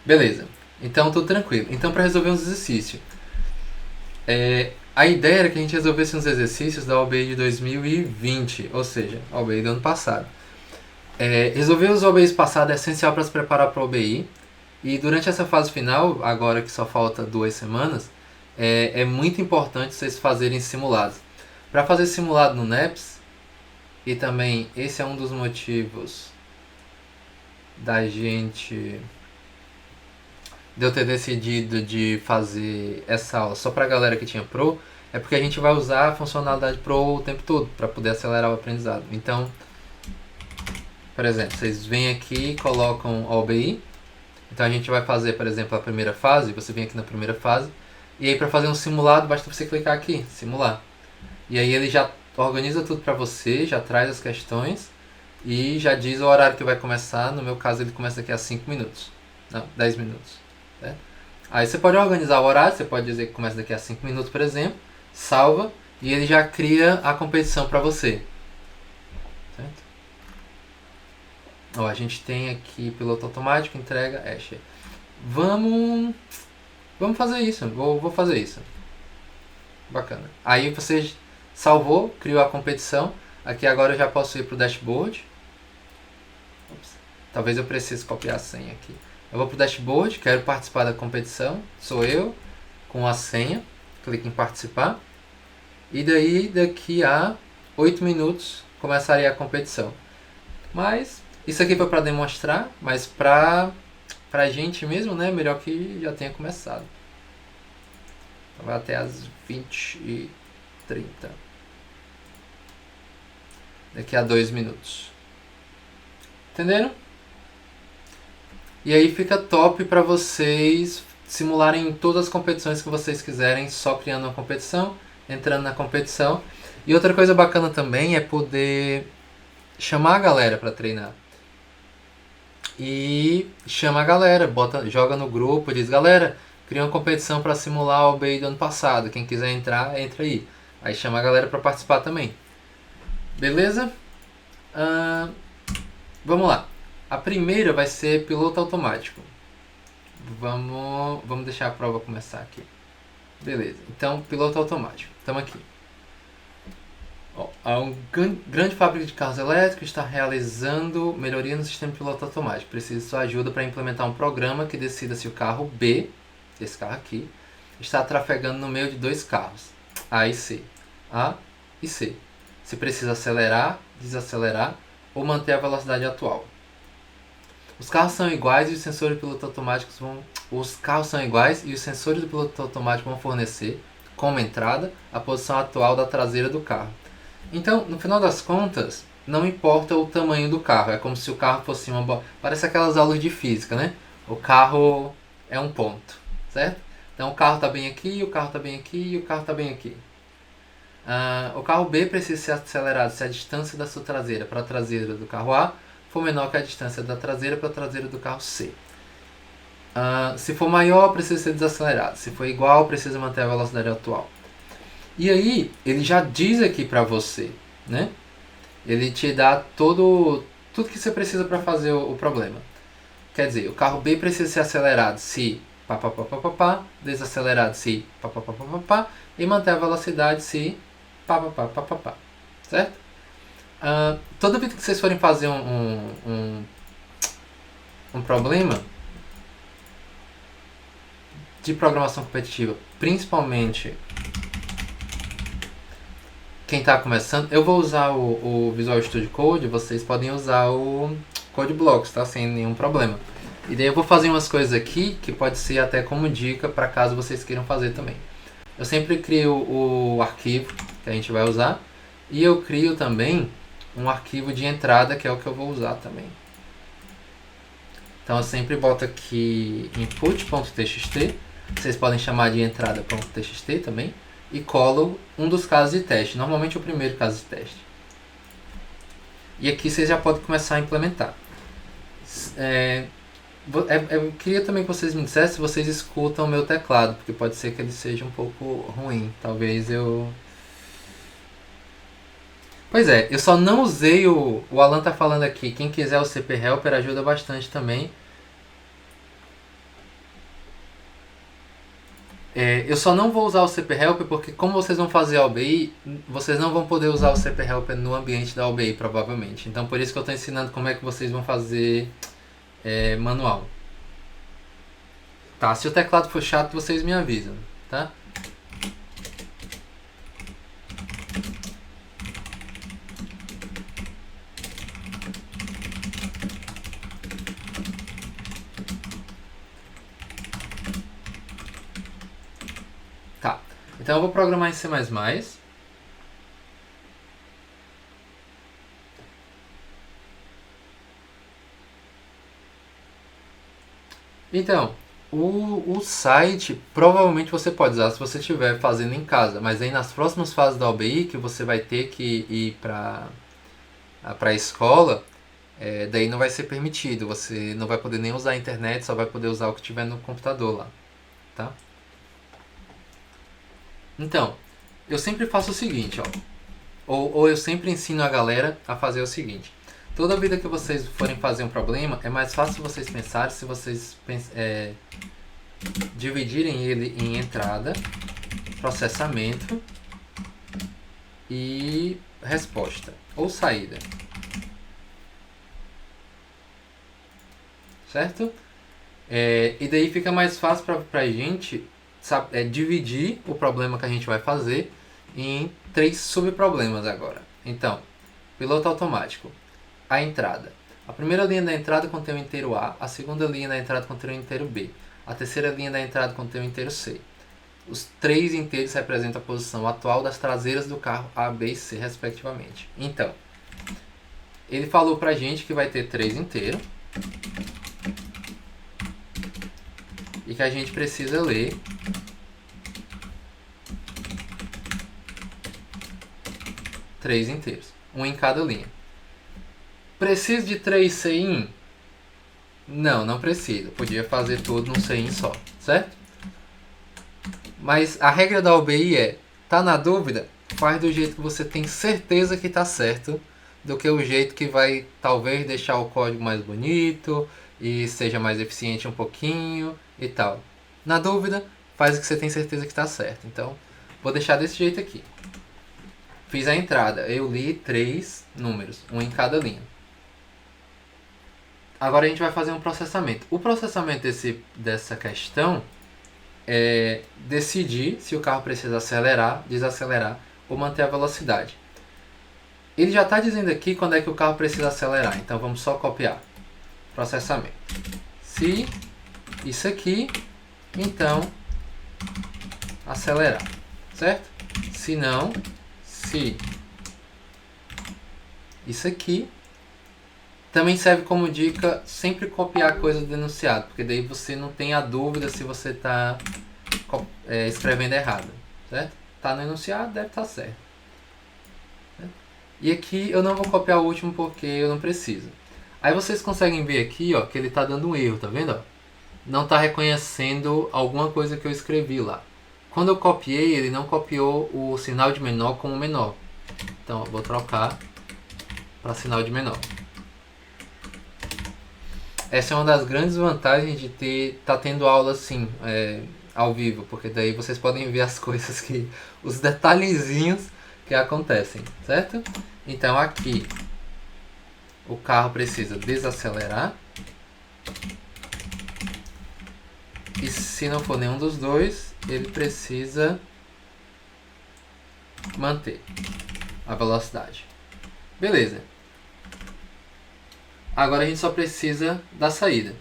Beleza. Então, tudo tranquilo. Então, para resolver uns exercícios. A ideia era que a gente resolvesse uns exercícios da OBI de 2020, ou seja, a OBI do ano passado. Resolver os OBIs passados é essencial para se preparar para a OBI. E durante essa fase final, agora que só falta 2 semanas, é muito importante vocês fazerem simulados. Para fazer simulado no NEPS, e também esse é um dos motivos da gente de eu ter decidido de fazer essa aula só para a galera que tinha Pro, é porque a gente vai usar a funcionalidade Pro o tempo todo para poder acelerar o aprendizado. Então, por exemplo, vocês vêm aqui e colocam OBI. Então a gente vai fazer, por exemplo, a primeira fase. Você vem aqui na primeira fase. E aí para fazer um simulado, basta você clicar aqui, simular. E aí ele já organiza tudo para você, já traz as questões e já diz o horário que vai começar. No meu caso ele começa daqui a 5 minutos. Não, 10 minutos. Certo? Aí você pode organizar o horário, você pode dizer que começa daqui a 5 minutos, por exemplo. Salva e ele já cria a competição para você. Certo? Ó, a gente tem aqui piloto automático, entrega, Asher. Vamos fazer isso. Vou fazer isso. Bacana. Aí você salvou, criou a competição. Aqui agora eu já posso ir para o dashboard. Ops. Talvez eu precise copiar a senha aqui. Eu vou para o dashboard, quero participar da competição. Sou eu, com a senha. Clique em participar. E daí, daqui a 8 minutos, começaria a competição. Mas, isso aqui foi para demonstrar, mas pra gente mesmo, né? Melhor que já tenha começado. Então vai até as 20h30. Daqui a 2 minutos. Entenderam? E aí fica top para vocês simularem todas as competições que vocês quiserem, só criando uma competição, entrando na competição. E outra coisa bacana também é poder chamar a galera para treinar. E chama a galera, joga no grupo, diz: galera, cria uma competição para simular o OBI do ano passado, quem quiser entrar, entra aí. Aí chama a galera para participar também. Beleza? Vamos lá. A primeira vai ser piloto automático. Vamos deixar a prova começar aqui. Beleza. Então, piloto automático. Estamos aqui. Ó, um grande fábrica de carros elétricos está realizando melhoria no sistema de piloto automático. Precisa de sua ajuda para implementar um programa que decida se o carro B, esse carro aqui, está trafegando no meio de 2 carros, A e C. A e C. Se precisa acelerar, desacelerar ou manter a velocidade atual. Os carros são iguais e os sensores de piloto automático vão fornecer, como entrada, a posição atual da traseira do carro. Então, no final das contas, não importa o tamanho do carro. É como se o carro fosse uma bola. Parece aquelas aulas de física, né? O carro é um ponto, certo? Então o carro está bem aqui, o carro está bem aqui e o carro está bem aqui. O carro B precisa ser acelerado se a distância da sua traseira para a traseira do carro A for menor que a distância da traseira para a traseira do carro C. Se for maior, precisa ser desacelerado. Se for igual, precisa manter a velocidade atual. E aí, ele já diz aqui para você, né? Ele te dá tudo que você precisa para fazer o problema. Quer dizer, o carro B precisa ser acelerado se pá, pá, pá, pá, pá, pá, desacelerado se pá, pá, pá, pá, pá, pá, e manter a velocidade se pá, pá, pá, pá, pá, pá. Certo? Toda vez que vocês forem fazer um problema de programação competitiva, principalmente quem está começando, eu vou usar o Visual Studio Code, vocês podem usar o CodeBlocks, tá? Sem nenhum problema. E daí eu vou fazer umas coisas aqui que pode ser até como dica para caso vocês queiram fazer também. Eu sempre crio o arquivo que a gente vai usar e eu crio também um arquivo de entrada que é o que eu vou usar também. Então eu sempre boto aqui input.txt, vocês podem chamar de entrada.txt também, e colo um dos casos de teste, normalmente o primeiro caso de teste. E aqui vocês já podem começar a implementar. Eu queria também que vocês me dissessem se vocês escutam o meu teclado, porque pode ser que ele seja um pouco ruim. Talvez eu... Pois é, eu só não usei o Alan tá falando aqui. Quem quiser o CP Helper ajuda bastante também. Eu só não vou usar o CP-Help porque como vocês vão fazer a OBI, vocês não vão poder usar o CP-Help no ambiente da OBI, provavelmente. Então por isso que eu estou ensinando como é que vocês vão fazer manual. Tá, se o teclado for chato, vocês me avisam, tá? Tá, então eu vou programar em C++. Então, o site provavelmente você pode usar se você estiver fazendo em casa, mas aí nas próximas fases da OBI que você vai ter que ir para a escola, daí não vai ser permitido, você não vai poder nem usar a internet, só vai poder usar o que tiver no computador lá, tá? Então, eu sempre faço o seguinte, ó, ou eu sempre ensino a galera a fazer o seguinte. Toda vida que vocês forem fazer um problema, é mais fácil vocês pensarem se vocês dividirem ele em entrada, processamento e resposta, ou saída. Certo? E daí fica mais fácil pra gente dividir o problema que a gente vai fazer em 3 subproblemas agora. Então, piloto automático. A entrada. A primeira linha da entrada contém o inteiro A, a segunda linha da entrada contém o inteiro B, a terceira linha da entrada contém o inteiro C. Os 3 inteiros representam a posição atual das traseiras do carro A, B e C, respectivamente. Então, ele falou pra gente que vai ter 3 inteiros e que a gente precisa ler três inteiros, um em cada linha. Preciso de 3 CIN? Não, não precisa. Podia fazer tudo num CIN só, certo? Mas a regra da OBI é, tá na dúvida? Faz do jeito que você tem certeza que tá certo, do que o jeito que vai talvez deixar o código mais bonito e seja mais eficiente um pouquinho e tal. Na dúvida, faz o que você tem certeza que tá certo. Então, vou deixar desse jeito aqui. Fiz a entrada, eu li 3 números, um em cada linha. Agora a gente vai fazer um processamento. O processamento dessa questão é decidir se o carro precisa acelerar, desacelerar ou manter a velocidade. Ele já está dizendo aqui quando é que o carro precisa acelerar, então vamos só copiar. Processamento. Se isso aqui, então acelerar, certo? Se não, se isso aqui. Também serve como dica sempre copiar coisa do enunciado, porque daí você não tem a dúvida se você está escrevendo errado, certo? Tá no enunciado, deve estar certo. E aqui eu não vou copiar o último porque eu não preciso. Aí vocês conseguem ver aqui, ó, que ele está dando um erro, tá vendo? Ó? Não está reconhecendo alguma coisa que eu escrevi lá. Quando eu copiei, ele não copiou o sinal de menor como menor. Então eu vou trocar para sinal de menor. Essa é uma das grandes vantagens de tá tendo aula assim, ao vivo, porque daí vocês podem ver as coisas os detalhezinhos que acontecem, certo? Então aqui o carro precisa desacelerar e se não for nenhum dos dois, ele precisa manter a velocidade. Beleza. Agora a gente só precisa da saída.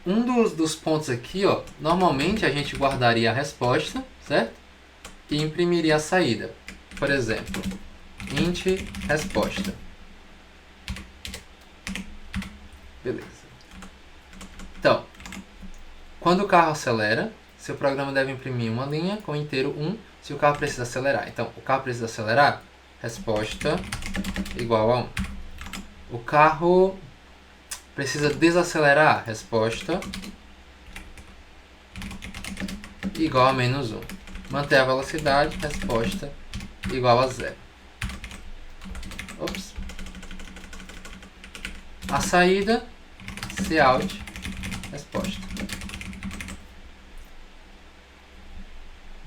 Um dos pontos aqui, ó, normalmente a gente guardaria a resposta, certo? E imprimiria a saída. Por exemplo, int resposta. Beleza. Então, quando o carro acelera, seu programa deve imprimir uma linha com inteiro 1 se o carro precisa acelerar. Então, o carro precisa acelerar, resposta igual a 1. O carro precisa desacelerar, resposta igual a menos 1. Manter a velocidade, resposta igual a 0. Ops. A saída, cout, resposta.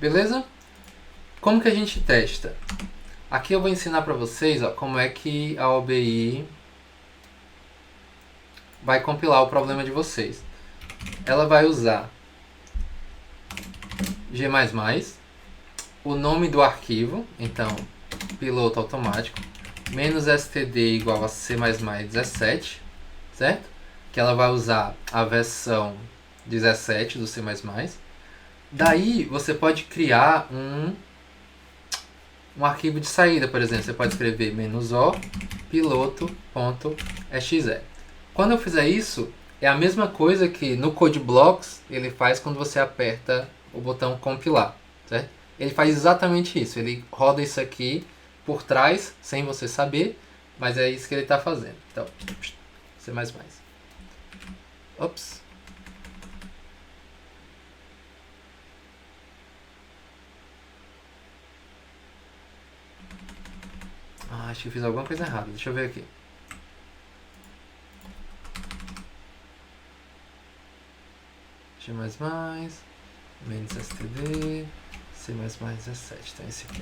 Beleza? Como que a gente testa? Aqui eu vou ensinar para vocês como é que a OBI vai compilar o problema de vocês. Ela vai usar G++, o nome do arquivo, então piloto automático, -std igual a C++17, certo? Que ela vai usar a versão 17 do C++. Daí você pode criar um arquivo de saída, por exemplo, você pode escrever -o piloto.exe. Quando eu fizer isso, é a mesma coisa que no CodeBlocks ele faz quando você aperta o botão compilar, certo? Ele faz exatamente isso, ele roda isso aqui por trás, sem você saber, mas é isso que ele está fazendo. Então, C++. Ops. Acho que eu fiz alguma coisa errada, deixa eu ver aqui. G++, -std, C++17, então esse aqui.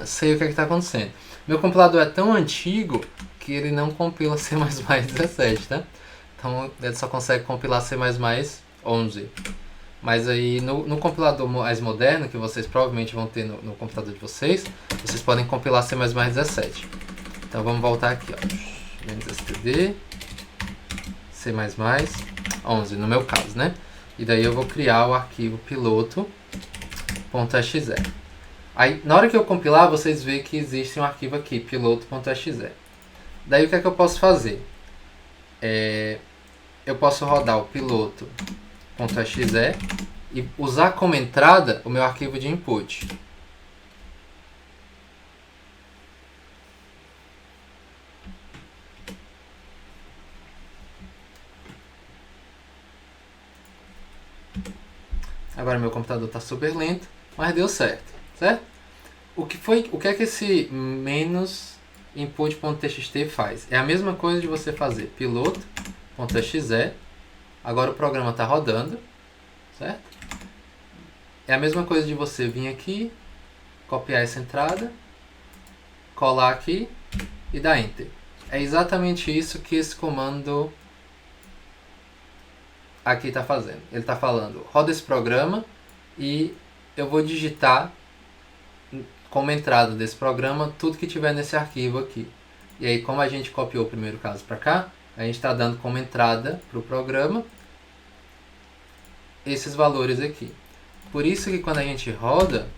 Sei o que está acontecendo. Meu compilador é tão antigo que ele não compila C++17, tá? Então ele só consegue compilar C++11. Mas aí no compilador mais moderno, que vocês provavelmente vão ter no computador de vocês, vocês podem compilar C++17. Então vamos voltar aqui, ó. -std C++11, no meu caso, né? E daí eu vou criar o arquivo piloto.exe. Aí, na hora que eu compilar, vocês veem que existe um arquivo aqui, piloto.exe. Daí o que é que eu posso fazer? Eu posso rodar o piloto.exe e usar como entrada o meu arquivo de input. Agora meu computador está super lento, mas deu certo, certo? O que é que esse -input.txt faz? É a mesma coisa de você fazer piloto.exe. Agora o programa está rodando, certo? É a mesma coisa de você vir aqui, copiar essa entrada, colar aqui e dar Enter. É exatamente isso que esse comando aqui está fazendo. Ele está falando, roda esse programa e eu vou digitar como entrada desse programa tudo que tiver nesse arquivo aqui. E aí, como a gente copiou o primeiro caso para cá, a gente está dando como entrada para o programa esses valores aqui. Por isso que quando a gente roda,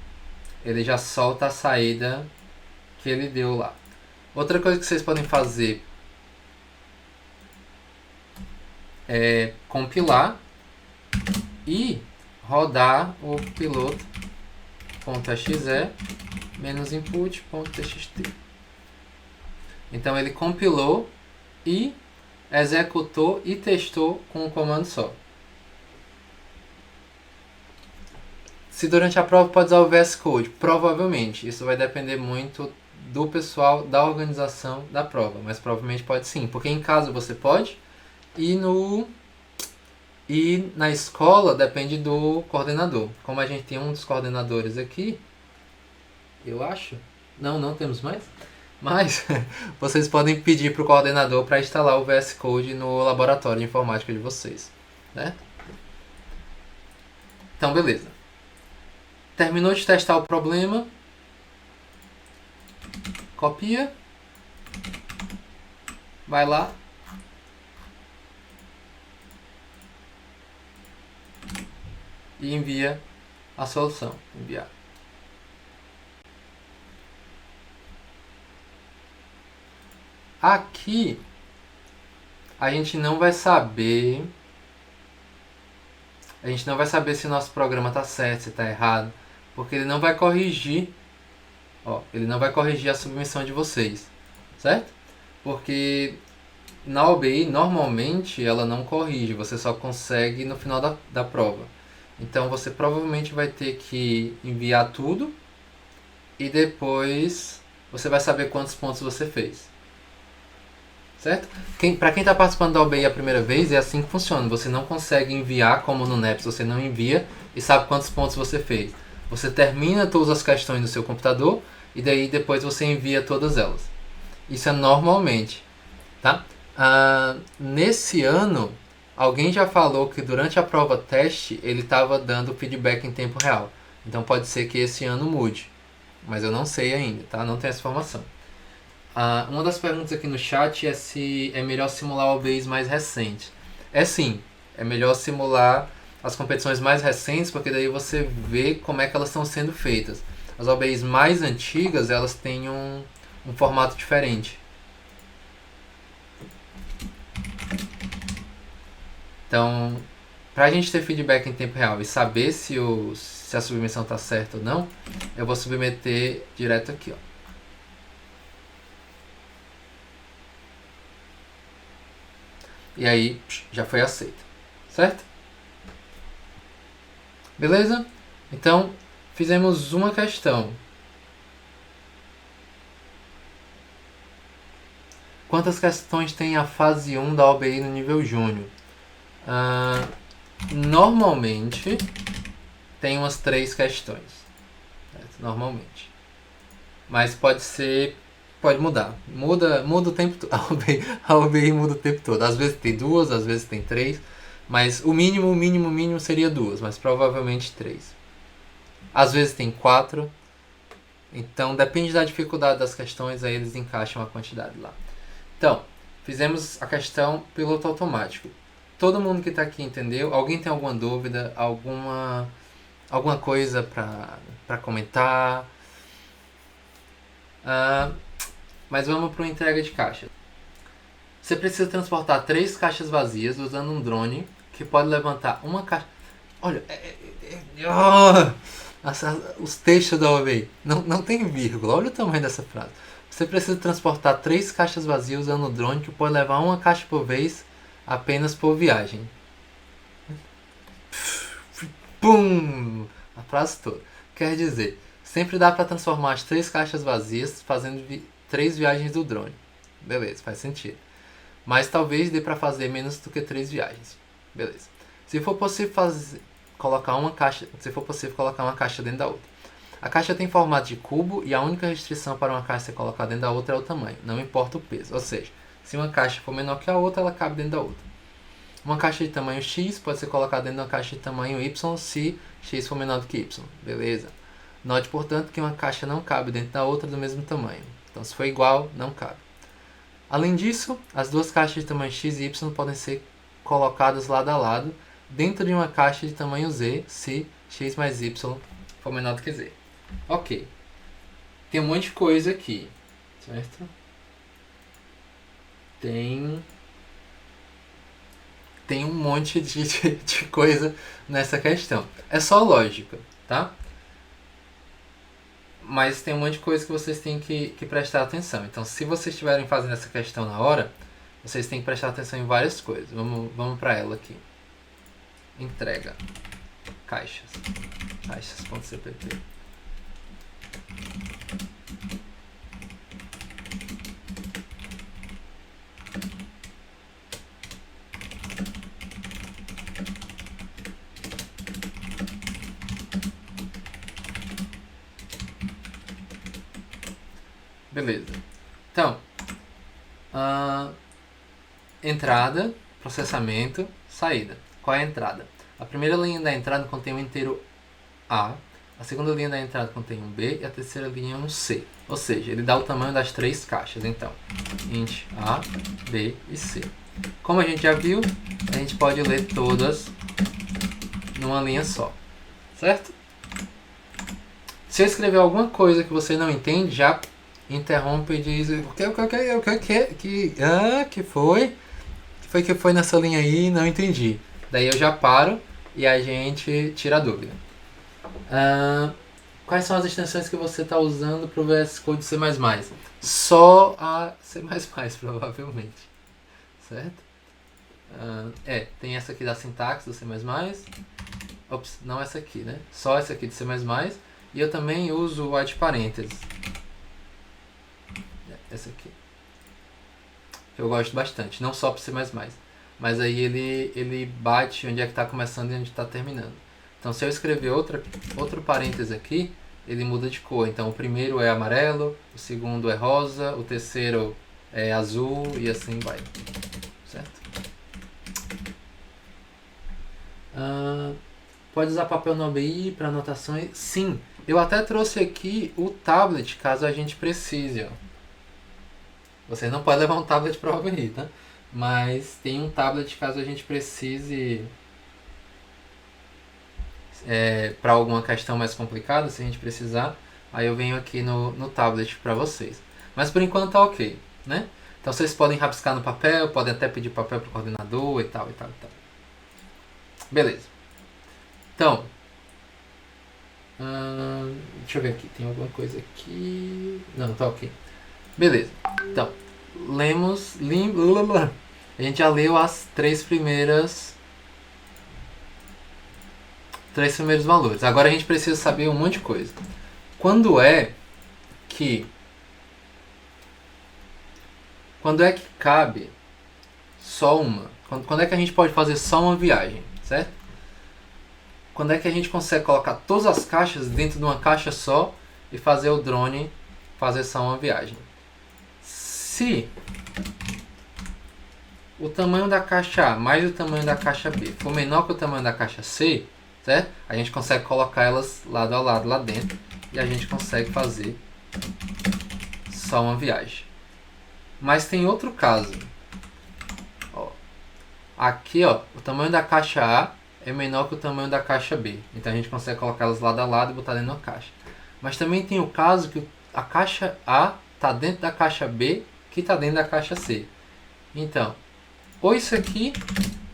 ele já solta a saída que ele deu lá. Outra coisa que vocês podem fazer é compilar e rodar o piloto.exe -input.txt. Então ele compilou e executou e testou com um comando só. Se durante a prova pode usar o VS Code, provavelmente. Isso vai depender muito do pessoal da organização da prova, mas provavelmente pode sim, porque em casa você pode e na escola depende do coordenador. Como a gente tem um dos coordenadores aqui, eu acho, não temos mais, mas vocês podem pedir para o coordenador para instalar o VS Code no laboratório de informática de vocês, né? Então beleza. Terminou de testar o problema, copia, vai lá, e envia a solução. Enviar. Aqui a gente não vai saber se o nosso programa está certo, se está errado, porque ele não vai corrigir Ó, ele não vai corrigir a submissão de vocês, certo? Porque na OBI, normalmente, ela não corrige, você só consegue no final da prova. Então, você provavelmente vai ter que enviar tudo e depois você vai saber quantos pontos você fez. Certo? Para quem está participando da OBI a primeira vez, é assim que funciona. Você não consegue enviar como no NEPS, você não envia e sabe quantos pontos você fez. Você termina todas as questões no seu computador e daí depois você envia todas elas. Isso é normalmente. Tá? Nesse ano, alguém já falou que durante a prova teste ele estava dando feedback em tempo real. Então pode ser que esse ano mude. Mas eu não sei ainda, tá? Não tenho essa informação. Uma das perguntas aqui no chat é se é melhor simular OBIs mais recentes. É sim, é melhor simular as competições mais recentes, porque daí você vê como é que elas estão sendo feitas. As OBIs mais antigas, elas têm um formato diferente. Então, para a gente ter feedback em tempo real e saber se a submissão está certa ou não, eu vou submeter direto aqui, ó. E aí, já foi aceito. Certo? Beleza? Então, fizemos uma questão. Quantas questões tem a fase 1 da OBI no nível júnior? Normalmente, tem umas 3 questões. Certo? Normalmente. Mas pode mudar. Muda o tempo todo. A OBI muda o tempo todo. Às vezes tem 2, às vezes tem 3. Mas o mínimo seria 2, mas provavelmente 3. Às vezes tem 4. Então depende da dificuldade das questões, aí eles encaixam a quantidade lá. Então, fizemos a questão piloto automático. Todo mundo que está aqui entendeu? Alguém tem alguma dúvida? Alguma coisa para comentar? Mas vamos para uma entrega de caixa. Você precisa transportar 3 caixas vazias usando um drone que pode levantar uma caixa. Olha, os textos da OBI não tem vírgula. Olha o tamanho dessa frase. Você precisa transportar 3 caixas vazias usando um drone que pode levar uma caixa por vez, apenas por viagem. Pum! A frase toda. Quer dizer, sempre dá para transformar as 3 caixas vazias fazendo 3 viagens do drone. Beleza, faz sentido. Mas talvez dê para fazer menos do que 3 viagens. Beleza. Se for possível colocar uma caixa dentro da outra. A caixa tem formato de cubo e a única restrição para uma caixa ser colocada dentro da outra é o tamanho, não importa o peso. Ou seja, se uma caixa for menor que a outra, ela cabe dentro da outra. Uma caixa de tamanho X pode ser colocada dentro de uma caixa de tamanho Y se X for menor do que Y. Beleza? Note, portanto, que uma caixa não cabe dentro da outra do mesmo tamanho. Então, se for igual, não cabe. Além disso, as duas caixas de tamanho X e Y podem ser colocadas lado a lado dentro de uma caixa de tamanho Z se X mais Y for menor do que Z. Ok. Tem um monte de coisa aqui, certo? Tem um monte de coisa nessa questão. É só lógica, tá? Mas tem um monte de coisa que vocês têm que prestar atenção. Então, se vocês estiverem fazendo essa questão na hora, vocês têm que prestar atenção em várias coisas. Vamos para ela aqui. Entrega. Caixas. Caixas.cpp. Beleza. Então, entrada, processamento, saída. Qual é a entrada? A primeira linha da entrada contém um inteiro A, a segunda linha da entrada contém um B e a terceira linha um C. Ou seja, ele dá o tamanho das 3 caixas. Então, int A, B e C. Como a gente já viu, a gente pode ler todas numa linha só. Certo? Se eu escrever alguma coisa que você não entende, já interrompe e diz o que foi? O que foi nessa linha aí? Não entendi. Daí eu já paro e a gente tira a dúvida. quais são as extensões que você está usando para o VS Code C++? Só a C++, provavelmente. Certo? Tem essa aqui da sintaxe do C++. Ops, não essa aqui, né? Só essa aqui de C++. E eu também uso o white parênteses. Essa aqui. Eu gosto bastante, não só para C++. Mas aí ele bate onde é que está começando e onde está terminando. Então se eu escrever outro parênteses aqui, ele muda de cor. Então o primeiro é amarelo, o segundo é rosa, o terceiro é azul e assim vai. Certo? Pode usar papel no OBI para anotações? Sim. Eu até trouxe aqui o tablet caso a gente precise. Ó. Você não pode levar um tablet para o OBI, tá? Mas tem um tablet caso a gente precise para alguma questão mais complicada, se a gente precisar, aí eu venho aqui no tablet para vocês. Mas por enquanto tá ok, né? Então vocês podem rabiscar no papel, podem até pedir papel para o coordenador e tal. Beleza. Então, deixa eu ver aqui, tem alguma coisa aqui... Não, tá ok. Beleza. Então, a gente já leu as três primeiros valores. Agora a gente precisa saber um monte de coisa. Quando é que cabe só uma? Quando é que a gente pode fazer só uma viagem, certo? Quando é que a gente consegue colocar todas as caixas dentro de uma caixa só e fazer o drone fazer só uma viagem? Se o tamanho da caixa A mais o tamanho da caixa B for menor que o tamanho da caixa C, certo? A gente consegue colocar elas lado a lado lá dentro e a gente consegue fazer só uma viagem. Mas tem outro caso. Aqui, ó, o tamanho da caixa A é menor que o tamanho da caixa B. Então a gente consegue colocar elas lado a lado e botar dentro da caixa. Mas também tem o caso que a caixa A está dentro da caixa B, que está dentro da caixa C. Então, ou isso aqui,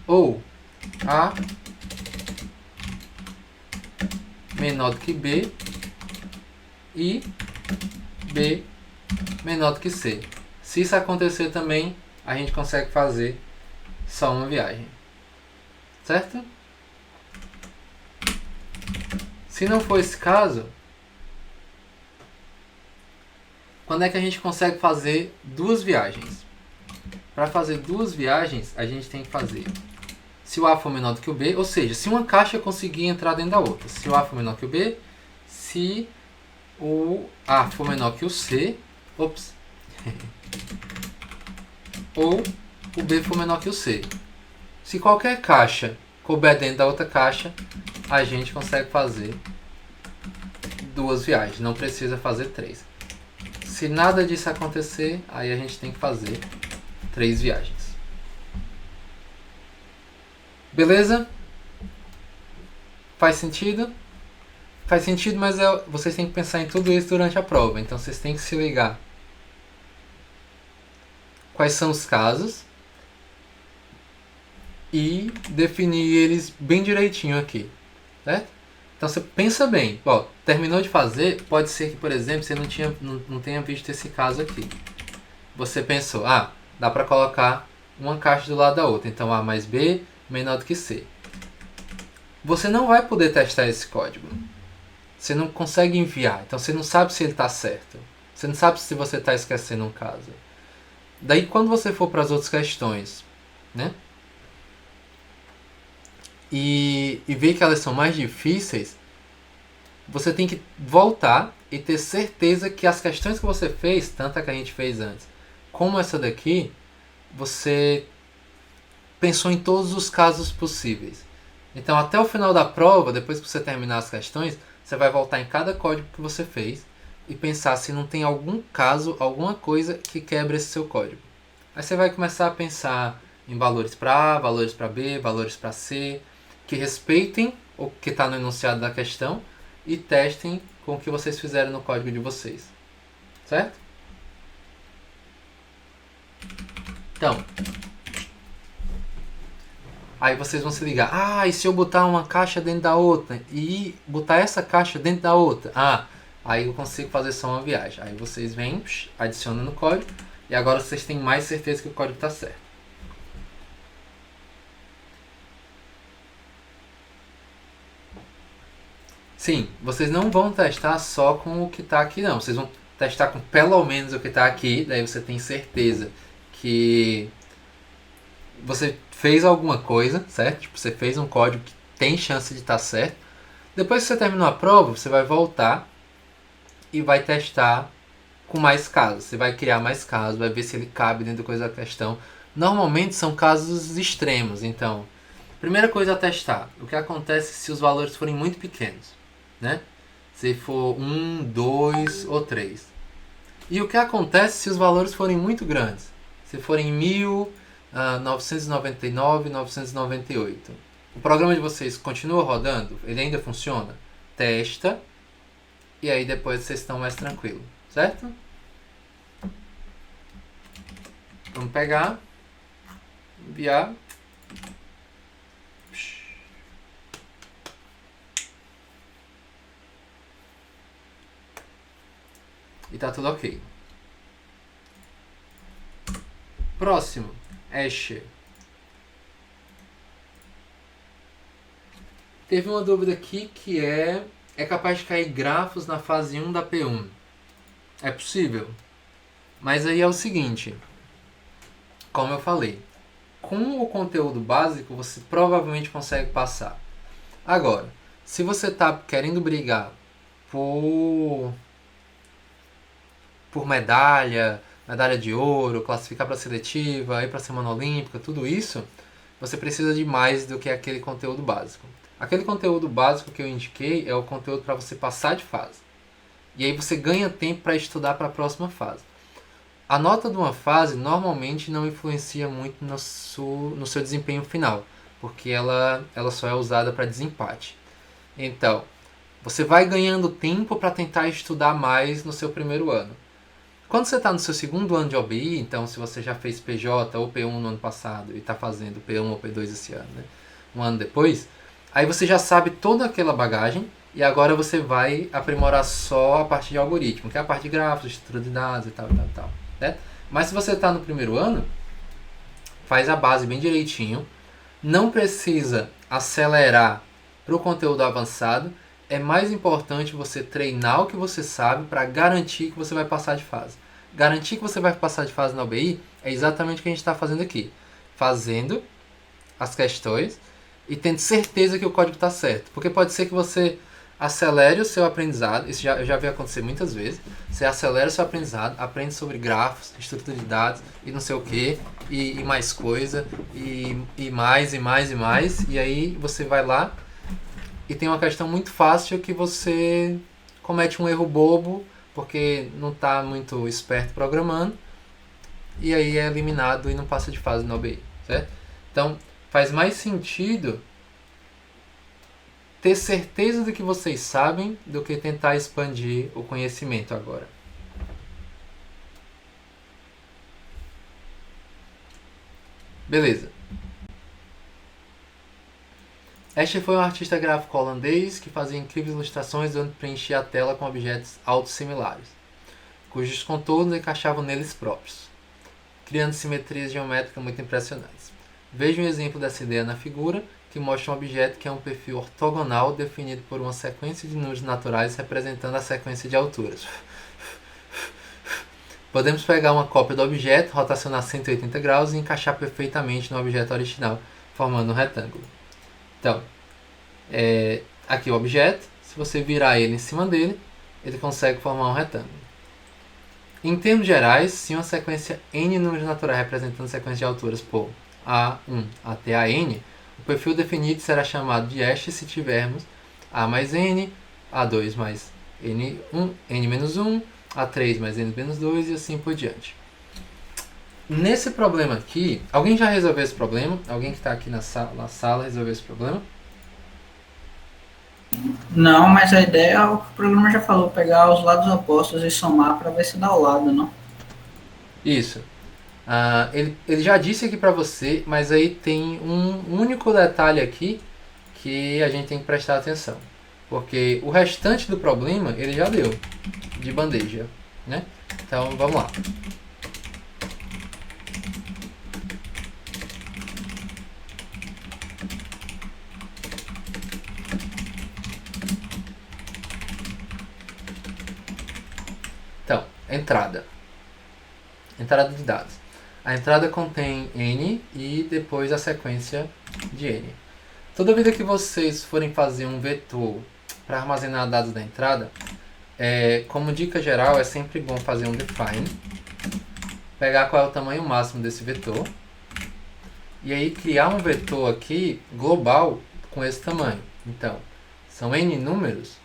ou A menor do que B e B menor do que C. Se isso acontecer também, a gente consegue fazer só uma viagem. Certo? Se não for esse caso, quando é que a gente consegue fazer duas viagens? Para fazer duas viagens, a gente tem que fazer se o A for menor do que o B, ou seja, se uma caixa conseguir entrar dentro da outra. Se o A for menor que o B, se o A for menor que o C, ou o B for menor que o C. Se qualquer caixa couber dentro da outra caixa, a gente consegue fazer duas viagens, não precisa fazer três. Se nada disso acontecer, aí a gente tem que fazer 3 viagens. Beleza? Faz sentido? Faz sentido, mas vocês têm que pensar em tudo isso durante a prova. Então vocês têm que se ligar. Quais são os casos? E definir eles bem direitinho aqui. Certo? Então você pensa bem. Ó, terminou de fazer, pode ser que, por exemplo, você não tenha visto esse caso aqui. Você pensou, dá para colocar uma caixa do lado da outra. Então A mais B menor do que C. Você não vai poder testar esse código. Você não consegue enviar. Então você não sabe se ele está certo. Você não sabe se você está esquecendo um caso. Daí quando você for para as outras questões, né? E ver que elas são mais difíceis, você tem que voltar e ter certeza que as questões que você fez, tanto a que a gente fez antes, como essa daqui, você pensou em todos os casos possíveis. Então até o final da prova, depois que você terminar as questões, você vai voltar em cada código que você fez e pensar se não tem algum caso, alguma coisa que quebra esse seu código. Aí você vai começar a pensar em valores para A, valores para B, valores para C, que respeitem o que está no enunciado da questão e testem com o que vocês fizeram no código de vocês. Certo? Então, Aí vocês vão se ligar, e se eu botar uma caixa dentro da outra e botar essa caixa dentro da outra? Aí eu consigo fazer só uma viagem. Aí vocês vêm, adicionam no código e agora vocês têm mais certeza que o código está certo. Sim, vocês não vão testar só com o que está aqui não, vocês vão testar com pelo menos o que está aqui, daí você tem certeza que você fez alguma coisa, certo? Tipo, você fez um código que tem chance de estar certo. Depois que você terminou a prova, você vai voltar e vai testar com mais casos. Você vai criar mais casos, vai ver se ele cabe dentro da coisa da questão. Normalmente são casos extremos, então, primeira coisa a testar, o que acontece se os valores forem muito pequenos, né? Se for 1, 2 ou 3. E o que acontece se os valores forem muito grandes? Se forem 1000, 999, 998. O programa de vocês continua rodando? Ele ainda funciona? Testa. E aí depois vocês estão mais tranquilos. Certo? Vamos pegar. Enviar. E tá tudo ok. Próximo. Escher. Teve uma dúvida aqui que é capaz de cair grafos na fase 1 da P1. É possível. Mas aí é o seguinte. Como eu falei. Com o conteúdo básico você provavelmente consegue passar. Agora, se você está querendo brigar por medalha de ouro, classificar para a seletiva, ir para a semana olímpica, tudo isso, você precisa de mais do que aquele conteúdo básico. Aquele conteúdo básico que eu indiquei é o conteúdo para você passar de fase. E aí você ganha tempo para estudar para a próxima fase. A nota de uma fase normalmente não influencia muito no seu desempenho final, porque ela só é usada para desempate. Então, você vai ganhando tempo para tentar estudar mais no seu primeiro ano. Quando você está no seu segundo ano de OBI, então se você já fez PJ ou P1 no ano passado e está fazendo P1 ou P2 esse ano, né? Um ano depois, aí você já sabe toda aquela bagagem e agora você vai aprimorar só a parte de algoritmo, que é a parte de gráficos, estrutura de dados e tal. Né? Mas se você está no primeiro ano, faz a base bem direitinho, não precisa acelerar para o conteúdo avançado. É mais importante você treinar o que você sabe para garantir que você vai passar de fase. Garantir que você vai passar de fase na OBI é exatamente o que a gente está fazendo aqui. Fazendo as questões e tendo certeza que o código está certo. Porque pode ser que você acelere o seu aprendizado. Isso eu já vi acontecer muitas vezes. Você acelera o seu aprendizado, aprende sobre grafos, estrutura de dados e não sei o que, e mais coisa, e mais. E aí você vai lá e tem uma questão muito fácil que você comete um erro bobo porque não está muito esperto programando e aí é eliminado e não passa de fase no OBI, certo? Então faz mais sentido ter certeza do que vocês sabem do que tentar expandir o conhecimento agora. Beleza. Escher foi um artista gráfico holandês que fazia incríveis ilustrações onde preenchia a tela com objetos autossimilares, cujos contornos encaixavam neles próprios, criando simetrias geométricas muito impressionantes. Veja um exemplo dessa ideia na figura, que mostra um objeto que é um perfil ortogonal definido por uma sequência de números naturais representando a sequência de alturas. Podemos pegar uma cópia do objeto, rotacionar 180 graus e encaixar perfeitamente no objeto original, formando um retângulo. Então, aqui o objeto, se você virar ele em cima dele, ele consegue formar um retângulo. Em termos gerais, se uma sequência n números naturais representando sequência de alturas por A1 até AN, o perfil definido será chamado de Escher se tivermos A mais N, A2 mais N1, N-1, A3 mais N-2 e assim por diante. Nesse problema aqui, alguém já resolveu esse problema? Alguém que está aqui na sala resolveu esse problema? Não, mas a ideia, o programa já falou, pegar os lados opostos e somar para ver se dá o lado, não? Isso. Ele já disse aqui para você, mas aí tem um único detalhe aqui que a gente tem que prestar atenção. Porque o restante do problema ele já deu de bandeja, né? Então vamos lá. Então, entrada de dados. A entrada contém N e depois a sequência de N. Toda vida que vocês forem fazer um vetor para armazenar dados da entrada, como dica geral, é sempre bom fazer um define, pegar qual é o tamanho máximo desse vetor, e aí criar um vetor aqui global com esse tamanho. Então, são N números,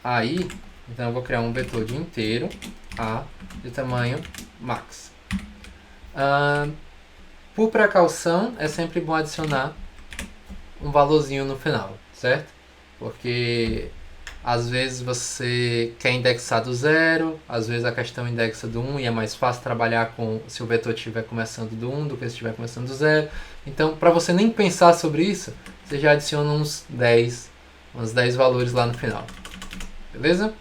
aí, então eu vou criar um vetor de inteiro, A, de tamanho max. Por precaução, é sempre bom adicionar um valorzinho no final, certo? Porque às vezes você quer indexar do 0, às vezes a questão indexa do 1 e é mais fácil trabalhar se o vetor estiver começando do 1 do que se estiver começando do 0. Então, para você nem pensar sobre isso, você já adiciona uns 10 valores lá no final. Beleza?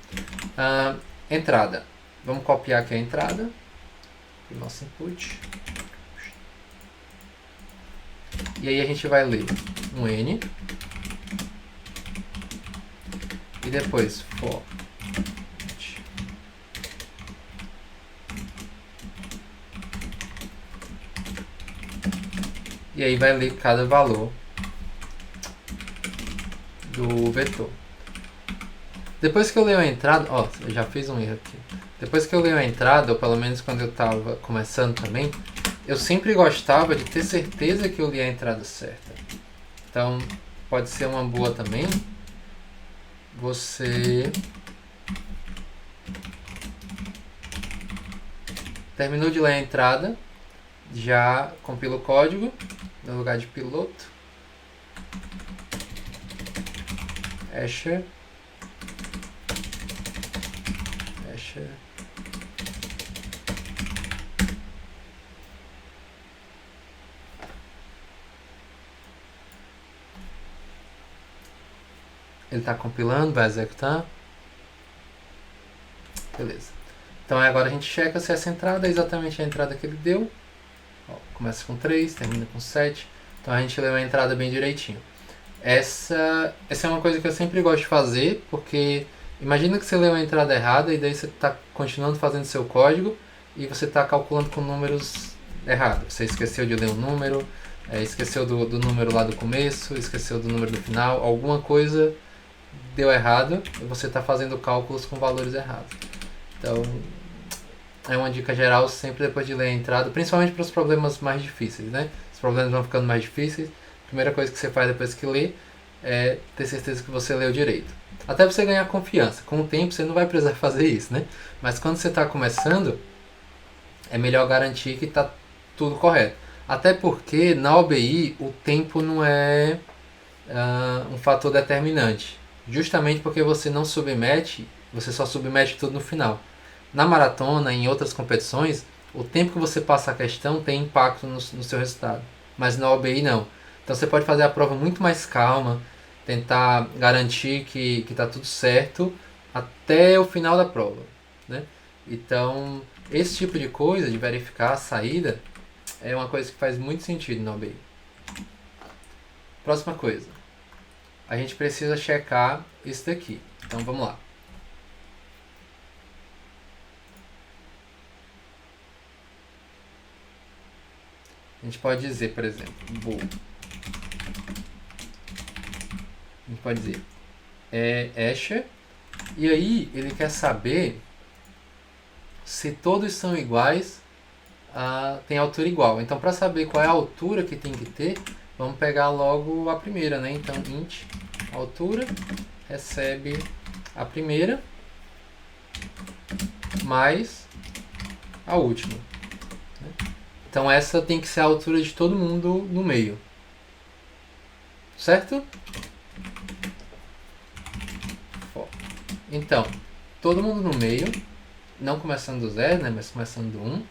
Entrada. Vamos copiar aqui a entrada. O nosso input. E aí a gente vai ler um N. E depois for. E aí vai ler cada valor do vetor. Depois que eu leio a entrada, eu já fiz um erro aqui. Depois que eu leio a entrada, ou pelo menos quando eu estava começando também, eu sempre gostava de ter certeza que eu li a entrada certa. Então, pode ser uma boa também você terminou de ler a entrada, já compila o código no lugar de piloto, Asher, ele está compilando, vai executar. Beleza. Então agora a gente checa se essa entrada é exatamente a entrada que ele deu. Começa com 3, termina com 7. Então a gente leu a entrada bem direitinho. Essa é uma coisa que eu sempre gosto de fazer, porque imagina que você leu a entrada errada e daí você está continuando fazendo seu código e você está calculando com números errados. Você esqueceu de ler um número, esqueceu do número lá do começo, esqueceu do número do final, alguma coisa deu errado e você está fazendo cálculos com valores errados. Então, é uma dica geral sempre depois de ler a entrada, principalmente para os problemas mais difíceis, né? Os problemas vão ficando mais difíceis. A primeira coisa que você faz depois que lê é ter certeza que você leu direito. Até você ganhar confiança. Com o tempo você não vai precisar fazer isso, né? Mas quando você está começando, é melhor garantir que está tudo correto. Até porque na OBI o tempo não é um fator determinante. Justamente porque você não submete, você só submete tudo no final. Na maratona, em outras competições, o tempo que você passa a questão tem impacto no seu resultado. Mas na OBI não. Então você pode fazer a prova muito mais calma, tentar garantir que está tudo certo até o final da prova, né? Então, esse tipo de coisa, de verificar a saída, é uma coisa que faz muito sentido na OBI. Próxima coisa. A gente precisa checar isso daqui. Então vamos lá. A gente pode dizer, por exemplo, bool. A gente pode dizer Asher. E aí ele quer saber se todos são iguais, tem altura igual. Então para saber qual é a altura que tem que ter, vamos pegar logo a primeira, né? Então int altura recebe a primeira mais a última. Então essa tem que ser a altura de todo mundo no meio. Certo? Então, todo mundo no meio, não começando do 0, né, mas começando do 1.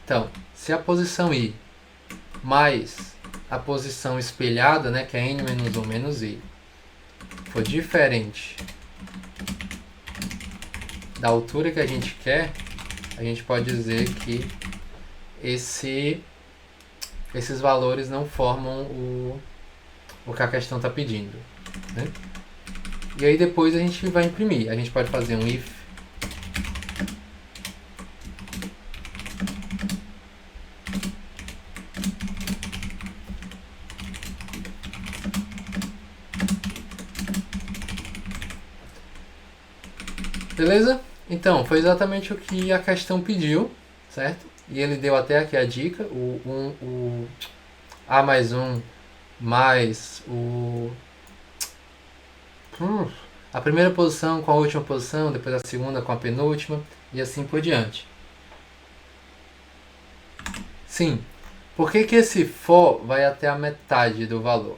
Então, se a posição i mais a posição espelhada, né, que é n menos 1 menos i, for diferente da altura que a gente quer, a gente pode dizer que esses valores não formam o que a questão está pedindo, né? E aí depois a gente vai imprimir. A gente pode fazer um if beleza? Então, foi exatamente o que a questão pediu, certo? E ele deu até aqui a dica, o A mais 1 mais a primeira posição com a última posição, depois a segunda com a penúltima, e assim por diante. Sim, por que esse for vai até a metade do valor?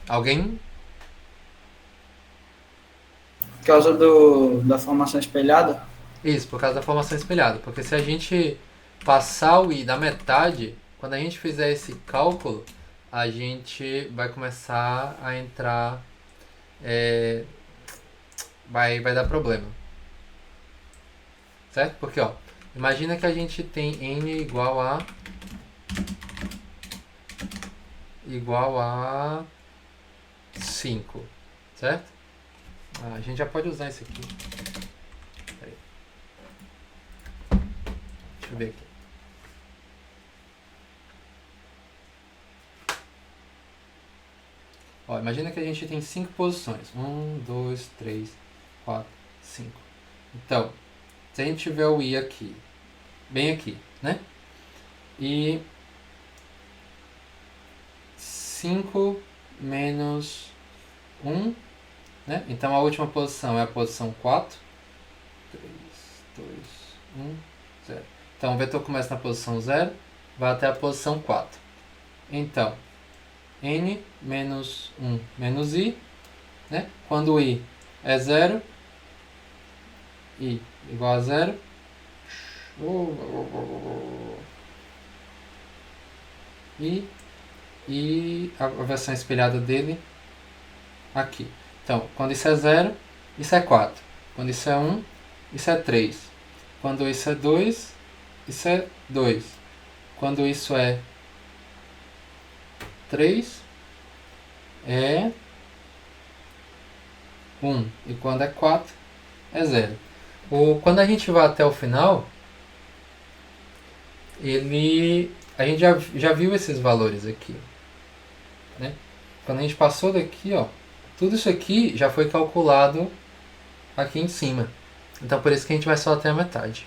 Alguém? Por causa da formação espelhada? Isso, por causa da formação espelhada. Porque se a gente passar o i da metade, quando a gente fizer esse cálculo, a gente vai começar a entrar... vai dar problema. Certo? Porque, ó, imagina que a gente tem n igual a 5, certo? A gente já pode usar isso aqui. Peraí. Deixa eu ver aqui. Ó, imagina que a gente tem 5 posições. 1, 2, 3, 4, 5. Então, se a gente tiver o i aqui, bem aqui, né? E 5 menos 1, né? Então a última posição é a posição 4. 3, 2, 1, 0. Então o vetor começa na posição 0, vai até a posição 4. Então, n menos 1 menos i, né? Quando i é 0, i igual a 0, e a versão espelhada dele aqui. Então, quando isso é 0, isso é 4. Quando isso é 1, isso é 3. Quando isso é 2, isso é 2. Quando isso é 3, é 1. E quando é 4, é 0. Quando a gente vai até o final, a gente já viu esses valores aqui, né? Quando a gente passou daqui, ó, tudo isso aqui já foi calculado aqui em cima. Então por isso que a gente vai só até a metade.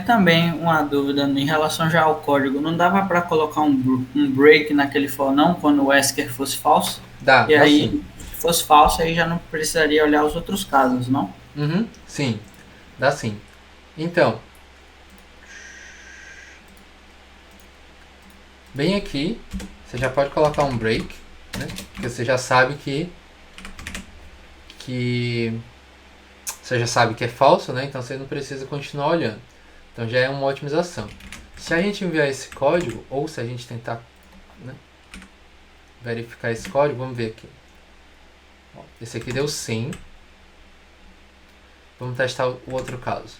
Também uma dúvida em relação já ao código. Não dava para colocar um break naquele for não quando o Esker fosse falso? Dá aí, sim. se fosse falso, aí já não precisaria olhar os outros casos, não? Sim, dá sim. Então, bem aqui, você já pode colocar um break, né? Porque você já sabe que você já sabe que é falso, né? Então você não precisa continuar olhando. Então já é uma otimização. Se a gente enviar esse código, ou se a gente tentar, né, verificar esse código, vamos ver aqui. Ó, esse aqui deu sim. Vamos testar o outro caso.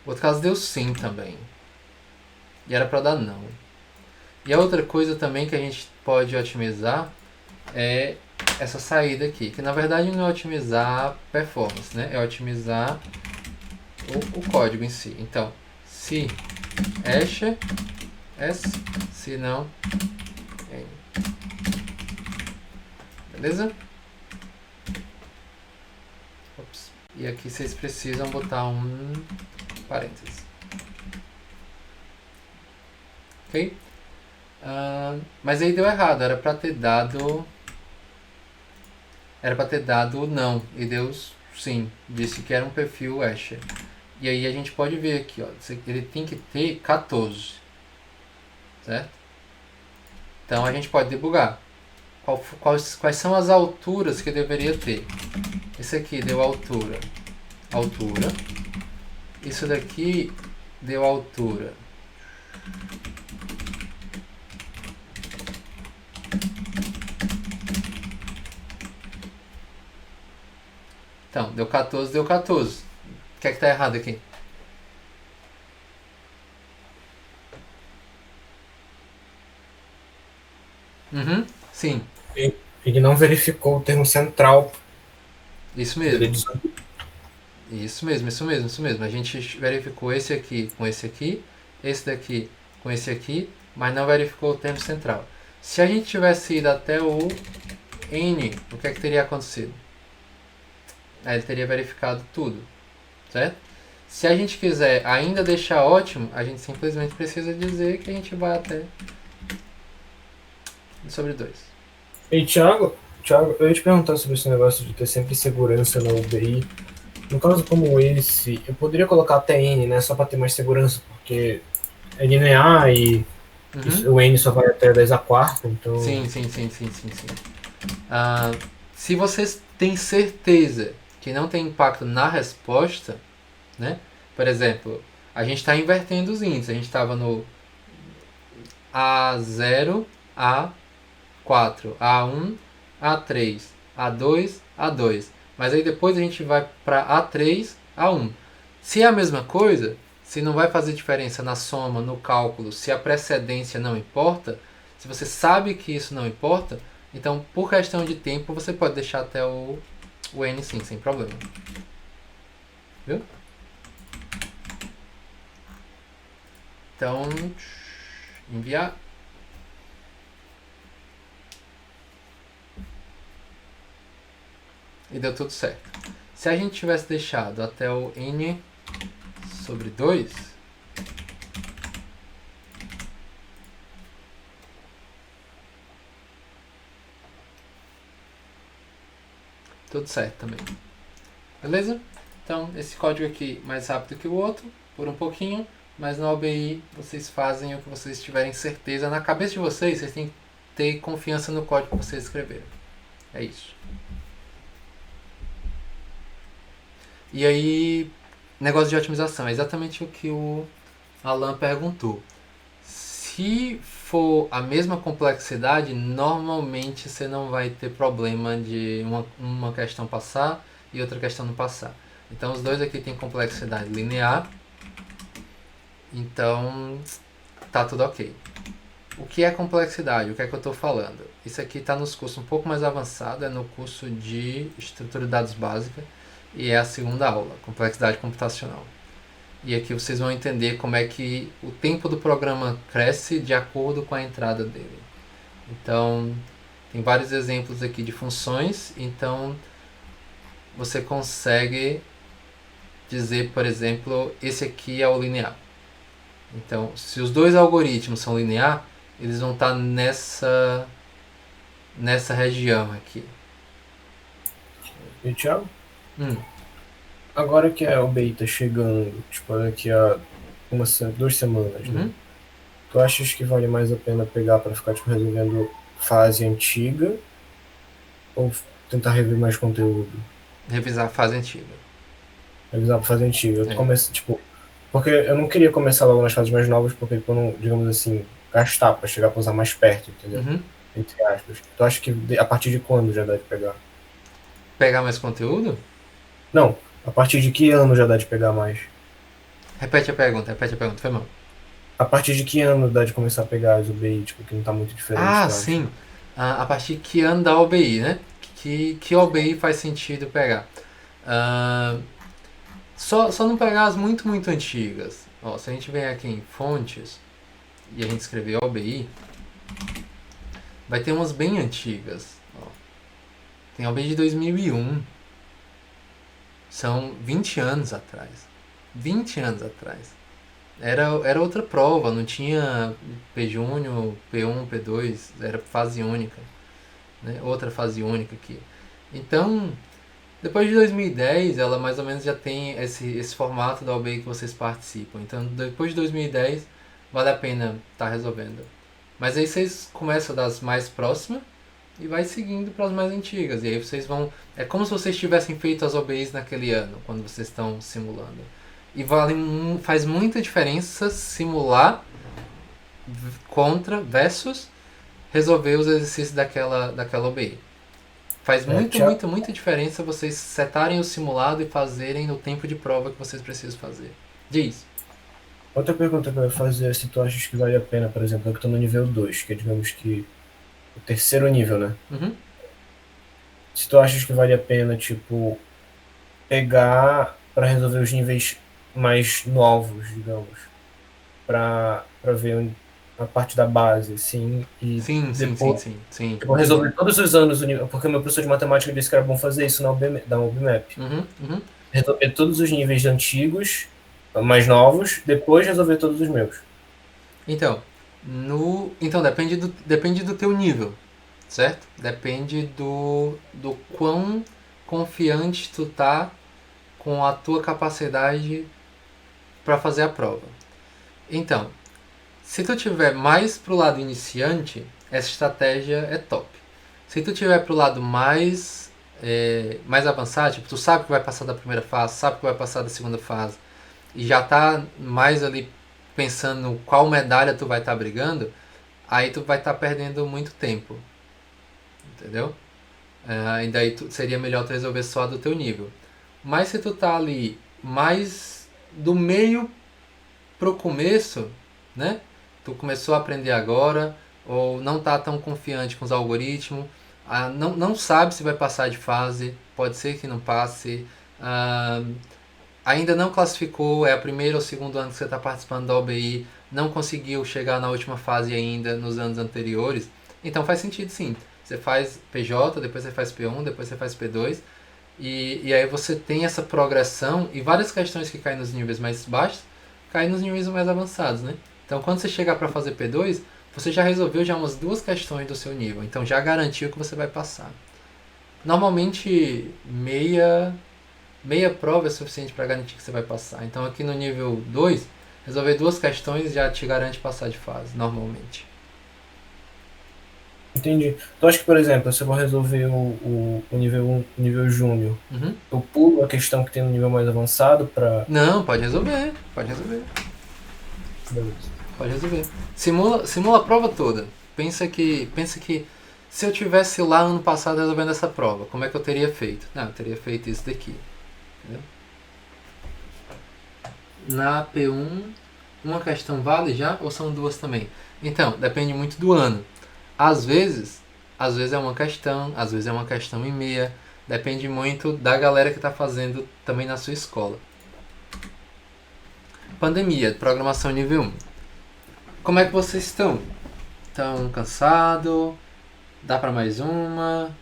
O outro caso deu sim também. E era para dar não. E a outra coisa também que a gente pode otimizar é essa saída aqui, que na verdade não é otimizar performance, né? É otimizar o código em si. Então, se hash s, se não n. Beleza? Ops. E aqui vocês precisam botar um parênteses. ok? Mas aí deu errado, era pra ter dado não, e deu sim, disse que era um perfil Escher. E aí a gente pode ver aqui, ó, ele tem que ter 14, certo? Então a gente pode debugar. Quais são as alturas que deveria ter? Esse aqui deu altura. Isso daqui deu altura. Então, deu 14, deu 14. O que é que tá errado aqui? Sim, Ele não verificou o termo central. isso mesmo. Isso mesmo. A gente verificou esse aqui com esse aqui, esse daqui com esse aqui, mas não verificou o termo central. Se a gente tivesse ido até o N, o que é que teria acontecido? Aí ele teria verificado tudo, certo? Se a gente quiser ainda deixar ótimo, a gente simplesmente precisa dizer que a gente vai até sobre 2. E Thiago, eu ia te perguntar sobre esse negócio de ter sempre segurança na UBI. No caso como esse, eu poderia colocar até N, né? Só para ter mais segurança, porque é linear e o N só vai até 10 a quarta, então... Sim. Se vocês têm certeza que não tem impacto na resposta, né? Por exemplo, a gente está invertendo os índices. A gente estava no A0, A4, A1, A3, A2, A2. Mas aí depois a gente vai para A3, A1. Se é a mesma coisa, se não vai fazer diferença na soma, no cálculo, se a precedência não importa, se você sabe que isso não importa, então por questão de tempo você pode deixar até o N sim, sem problema. Viu? Então, enviar. E deu tudo certo. Se a gente tivesse deixado até o N sobre 2, tudo certo também. Beleza? Então, esse código aqui mais rápido que o outro, por um pouquinho, mas na OBI vocês fazem o que vocês tiverem certeza. Na cabeça de vocês, vocês têm que ter confiança no código que vocês escreveram. É isso. E aí, negócio de otimização, é exatamente o que o Alan perguntou. Se for a mesma complexidade, normalmente você não vai ter problema de uma questão passar e outra questão não passar. Então os dois aqui tem complexidade linear, então tá tudo ok. O que é complexidade? O que é que eu estou falando? Isso aqui está nos cursos um pouco mais avançado, é no curso de estrutura de dados básica e é a segunda aula, complexidade computacional. E aqui vocês vão entender como é que o tempo do programa cresce de acordo com a entrada dele. Então, tem vários exemplos aqui de funções, então você consegue dizer, por exemplo, esse aqui é o linear. Então, se os dois algoritmos são linear, eles vão estar nessa região aqui. E Thiago? Agora que a UBI tá chegando, tipo, daqui a 2 semanas, né? Tu achas que vale mais a pena pegar pra ficar, tipo, resolvendo fase antiga? Ou tentar rever mais conteúdo? Revisar a fase antiga. Revisar pra fase antiga. Eu começo, tipo... Porque eu não queria começar logo nas fases mais novas, porque eu não, digamos assim, gastar pra chegar pra usar mais perto, entendeu? Entre aspas. Tu acha que a partir de quando já dá de pegar? Pegar mais conteúdo? Não. A partir de que ano já dá de pegar mais? Repete a pergunta, foi mal. A partir de que ano dá de começar a pegar as UBI, tipo, que não tá muito diferente? Sim. A partir de que ano da OBI, né? Que OBI faz sentido pegar? Só não pegar as muito antigas. Ó, se a gente vem aqui em fontes e a gente escrever OBI, vai ter umas bem antigas. Ó. Tem OBI de 2001. São 20 anos atrás. 20 anos atrás. era outra prova, não tinha P Júnior, P1, P2, era fase única, né? Outra fase única aqui. Então, depois de 2010, ela mais ou menos já tem esse formato da OBI que vocês participam. Então, depois de 2010, vale a pena estar resolvendo. Mas aí vocês começam das mais próximas e vai seguindo para as mais antigas. E aí vocês vão... É como se vocês tivessem feito as OBIs naquele ano, quando vocês estão simulando. E faz muita diferença simular versus resolver os exercícios daquela OBI. Faz muita diferença vocês setarem o simulado e fazerem no tempo de prova que vocês precisam fazer. Diz. Outra pergunta que eu ia fazer é se tu achas que vale a pena, por exemplo, eu que tô no nível 2, que é, digamos que, o terceiro nível, né? Uhum. Se tu achas que vale a pena, tipo, pegar para resolver os níveis mais novos, digamos, para ver a parte da base, assim, e Sim. Tipo, resolver todos os anos o nível, porque o meu professor de matemática disse que era bom fazer isso na UBMAP. Uhum. Resolver todos os níveis antigos, mais novos, depois resolver todos os meus. Então, depende do teu nível, certo? Depende do quão confiante tu tá com a tua capacidade para fazer a prova. Então, se tu tiver mais pro lado iniciante, essa estratégia é top. Se tu tiver pro lado mais avançado, tipo, tu sabe que vai passar da primeira fase, sabe que vai passar da segunda fase, e já tá mais ali pensando qual medalha tu vai estar brigando, aí tu vai estar perdendo muito tempo. Entendeu? E daí seria melhor tu resolver só do teu nível. Mas se tu tá ali mais do meio pro começo, né? Tu começou a aprender agora, ou não tá tão confiante com os algoritmos, não sabe se vai passar de fase, pode ser que não passe, ainda não classificou, é o primeiro ou segundo ano que você está participando da OBI, não conseguiu chegar na última fase ainda nos anos anteriores, então faz sentido sim. Você faz PJ, depois você faz P1, depois você faz P2, e aí você tem essa progressão e várias questões que caem nos níveis mais baixos, caem nos níveis mais avançados, né? Então quando você chegar para fazer P2, você já resolveu já umas 2 questões do seu nível, então já garantiu que você vai passar. Normalmente meia prova é suficiente para garantir que você vai passar. Então aqui no nível 2, resolver 2 questões já te garante passar de fase, normalmente. Entendi. Tu acha que, por exemplo, se eu vou resolver o nível 1, o nível júnior, eu pulo a questão que tem no nível mais avançado para... Não, pode resolver. Beleza. Pode resolver. Simula a prova toda. Pensa que se eu tivesse lá ano passado resolvendo essa prova, como é que eu teria feito? Não, eu teria feito isso daqui. Entendeu? Na P1, uma questão vale já ou são 2 também? Então, depende muito do ano. Às vezes é uma questão, às vezes é uma questão e meia. Depende muito da galera que está fazendo também na sua escola. Pandemia, programação nível 1. Como é que vocês estão? Estão cansados? Dá para mais uma?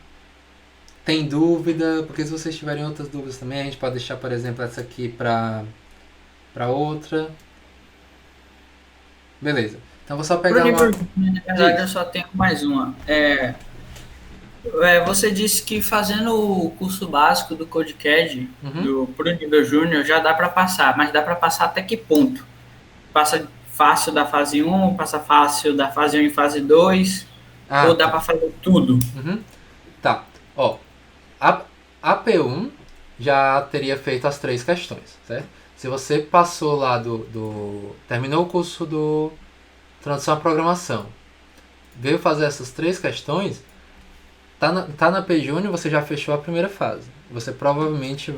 Tem dúvida? Porque se vocês tiverem outras dúvidas também, a gente pode deixar, por exemplo, essa aqui para outra. Beleza. Então vou só pegar uma... Na verdade, eu só tenho mais uma. Você disse que fazendo o curso básico do CodeCAD pro nível júnior já dá para passar, mas dá para passar até que ponto? Passa fácil da fase 1, passa fácil da fase 1 em fase 2, ou dá para fazer tudo? Tá. Ó, a P1 já teria feito as 3 questões, certo? Se você passou lá terminou o curso do Transição à Programação, veio fazer essas 3 questões, tá na P Júnior, você já fechou a primeira fase. Você provavelmente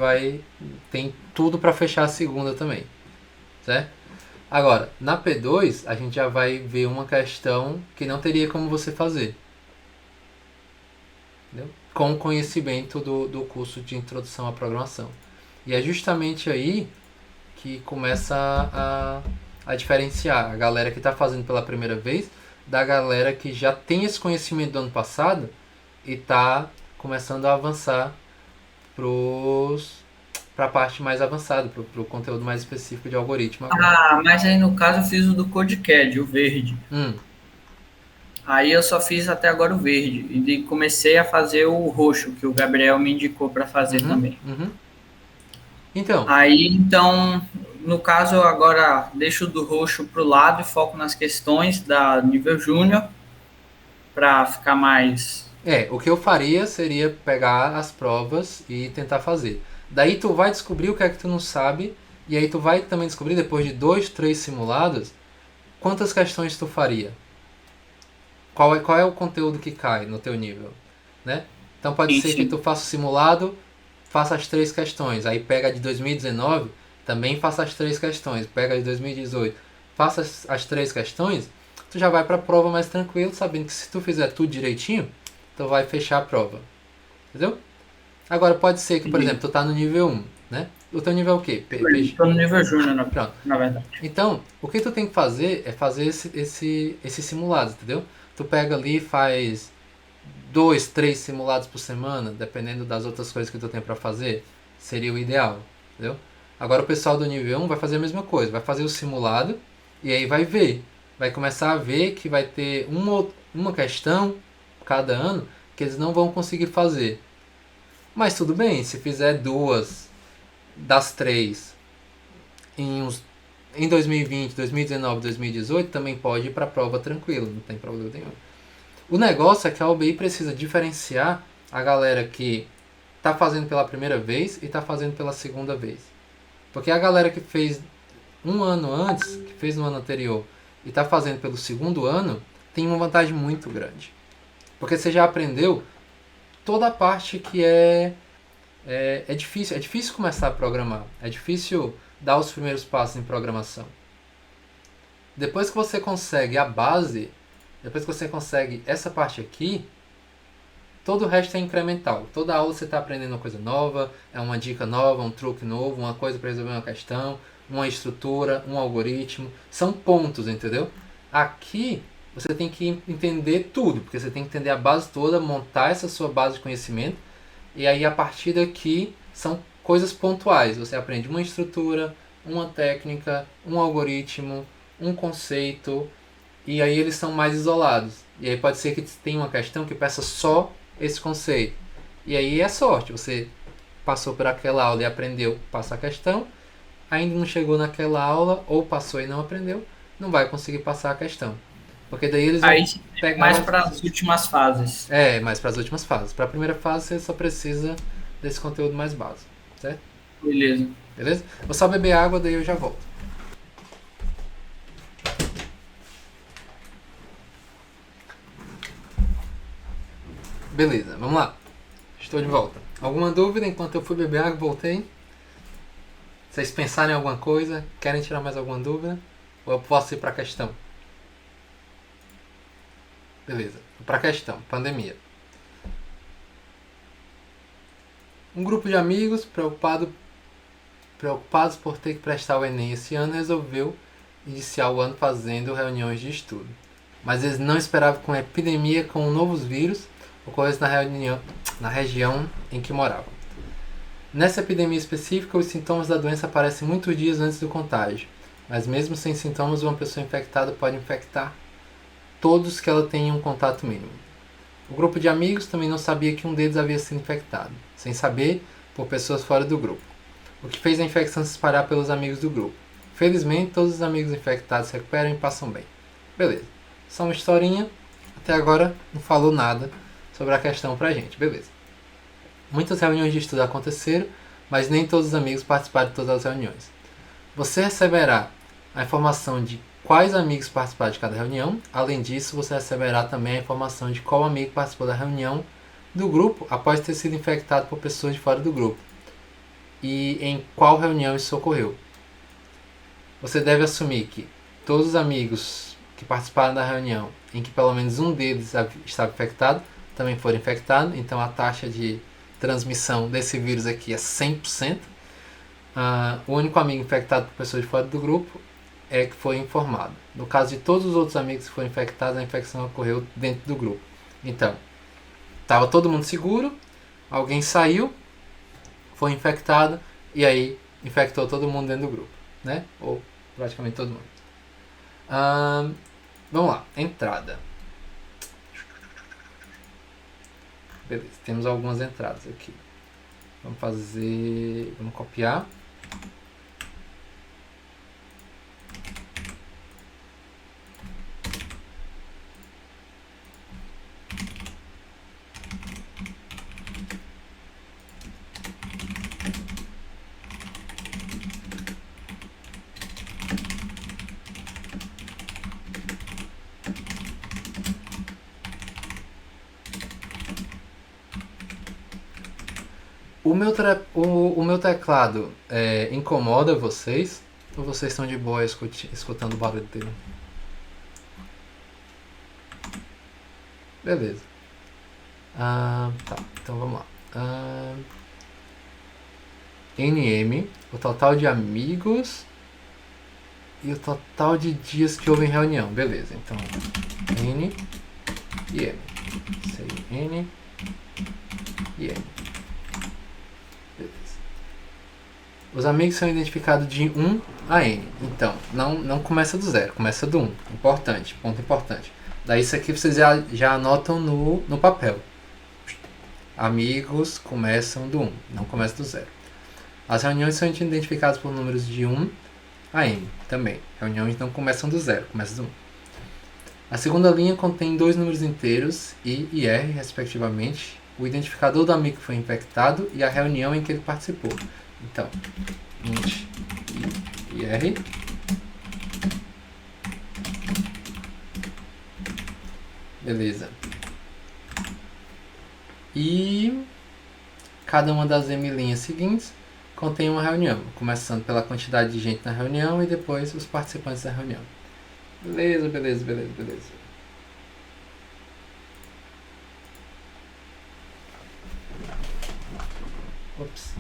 tem tudo para fechar a segunda também, certo? Agora, na P2, a gente já vai ver uma questão que não teria como você fazer, entendeu? Com o conhecimento do curso de Introdução à Programação. E é justamente aí que começa a diferenciar a galera que está fazendo pela primeira vez da galera que já tem esse conhecimento do ano passado e está começando a avançar para a parte mais avançada, para o conteúdo mais específico de algoritmo. Ah, mas aí no caso eu fiz o do CodeCAD, o verde. Aí eu só fiz até agora o verde. E comecei a fazer o roxo, que o Gabriel me indicou para fazer também. Então. Aí, então, no caso, eu agora deixo do roxo para o lado e foco nas questões da nível júnior para ficar mais... O que eu faria seria pegar as provas e tentar fazer. Daí tu vai descobrir o que é que tu não sabe, e aí tu vai também descobrir, depois de 2, 3 simulados, quantas questões tu faria. Qual é o conteúdo que cai no teu nível, né? Então pode ser que tu faça o simulado, faça as 3 questões, aí pega a de 2019, também faça as 3 questões, pega a de 2018, faça as 3 questões, tu já vai para a prova mais tranquilo, sabendo que se tu fizer tudo direitinho, tu vai fechar a prova, entendeu? Agora pode ser que, por exemplo, tu tá no nível 1, né? O teu nível é o quê? Tô no nível júnior, na verdade. Então, o que tu tem que fazer é fazer esses simulados, entendeu? Tu pega ali e faz 2, 3 simulados por semana, dependendo das outras coisas que tu tem para fazer, seria o ideal, entendeu? Agora o pessoal do nível 1 vai fazer a mesma coisa, vai fazer o simulado e aí vai ver, vai começar a ver que vai ter uma questão cada ano que eles não vão conseguir fazer. Mas tudo bem, se fizer 2 das 3 em 2020, 2019, 2018, também pode ir para a prova tranquilo, não tem problema nenhum. O negócio é que a UBI precisa diferenciar a galera que está fazendo pela primeira vez e está fazendo pela segunda vez. Porque a galera que fez um ano antes, que fez no ano anterior e está fazendo pelo segundo ano, tem uma vantagem muito grande. Porque você já aprendeu toda a parte que é difícil começar a programar, é difícil dar os primeiros passos em programação. Depois que você consegue a base, depois que você consegue essa parte aqui, todo o resto é incremental. Toda aula você está aprendendo uma coisa nova, é uma dica nova, um truque novo, uma coisa para resolver uma questão, uma estrutura, um algoritmo. São pontos, entendeu? Aqui você tem que entender tudo, porque você tem que entender a base toda, montar essa sua base de conhecimento, e aí a partir daqui são coisas pontuais. Você aprende uma estrutura, uma técnica, um algoritmo, um conceito, e aí eles são mais isolados. E aí pode ser que tenha uma questão que peça só esse conceito. E aí é sorte, você passou por aquela aula e aprendeu, passa a questão, ainda não chegou naquela aula, ou passou e não aprendeu, não vai conseguir passar a questão. Porque daí eles vão pegar mais para as últimas fases. Mais para as últimas fases. Para a primeira fase você só precisa desse conteúdo mais básico, certo? Beleza? Vou só beber água, daí eu já volto. Beleza, vamos lá. Estou de volta. Alguma dúvida enquanto eu fui beber água e voltei? Vocês pensaram em alguma coisa? Querem tirar mais alguma dúvida? Ou eu posso ir para a questão? Beleza, para a questão, pandemia. Um grupo de amigos preocupados por ter que prestar o Enem esse ano resolveu iniciar o ano fazendo reuniões de estudo. Mas eles não esperavam que uma epidemia com novos vírus ocorresse na região em que moravam. Nessa epidemia específica, os sintomas da doença aparecem muitos dias antes do contágio, mas mesmo sem sintomas, uma pessoa infectada pode infectar todos que ela tenha um contato mínimo. O grupo de amigos também não sabia que um deles havia sido infectado, sem saber, por pessoas fora do grupo, o que fez a infecção se espalhar pelos amigos do grupo. Felizmente, todos os amigos infectados se recuperam e passam bem. Beleza, só uma historinha, até agora não falou nada sobre a questão pra gente, beleza. Muitas reuniões de estudo aconteceram, mas nem todos os amigos participaram de todas as reuniões. Você receberá a informação de quais amigos participaram de cada reunião. Além disso, você receberá também a informação de qual amigo participou da reunião do grupo após ter sido infectado por pessoas de fora do grupo e em qual reunião isso ocorreu. Você deve assumir que todos os amigos que participaram da reunião em que pelo menos um deles estava infectado também foram infectados, então a taxa de transmissão desse vírus aqui é 100%. O único amigo infectado por pessoas de fora do grupo é que foi informado. No caso de todos os outros amigos que foram infectados, a infecção ocorreu dentro do grupo. Então, estava todo mundo seguro, alguém saiu, foi infectado e aí infectou todo mundo dentro do grupo, né? Ou praticamente todo mundo. Vamos lá, entrada. Beleza, temos algumas entradas aqui. Vamos copiar. O meu teclado incomoda vocês? Ou vocês estão de boa escutando o barulho dele? Beleza. Tá, então vamos lá. NM, o total de amigos e o total de dias que houve em reunião. Beleza, então N e M. Isso aí, N e M. Beleza. Os amigos são identificados de 1 a N. Então, não começa do 0, começa do 1. Importante, ponto importante. Daí isso aqui vocês já anotam no papel. Amigos começam do 1, não começa do 0. As reuniões são identificadas por números de 1 a N também. Reuniões não começam do 0, começam do 1. A segunda linha contém 2 números inteiros, I e R, respectivamente, o identificador do amigo que foi infectado e a reunião em que ele participou. Então, int I e R. Beleza. E cada uma das M linhas seguintes contém uma reunião, começando pela quantidade de gente na reunião e depois os participantes da reunião. Beleza, beleza, beleza, beleza. Ops.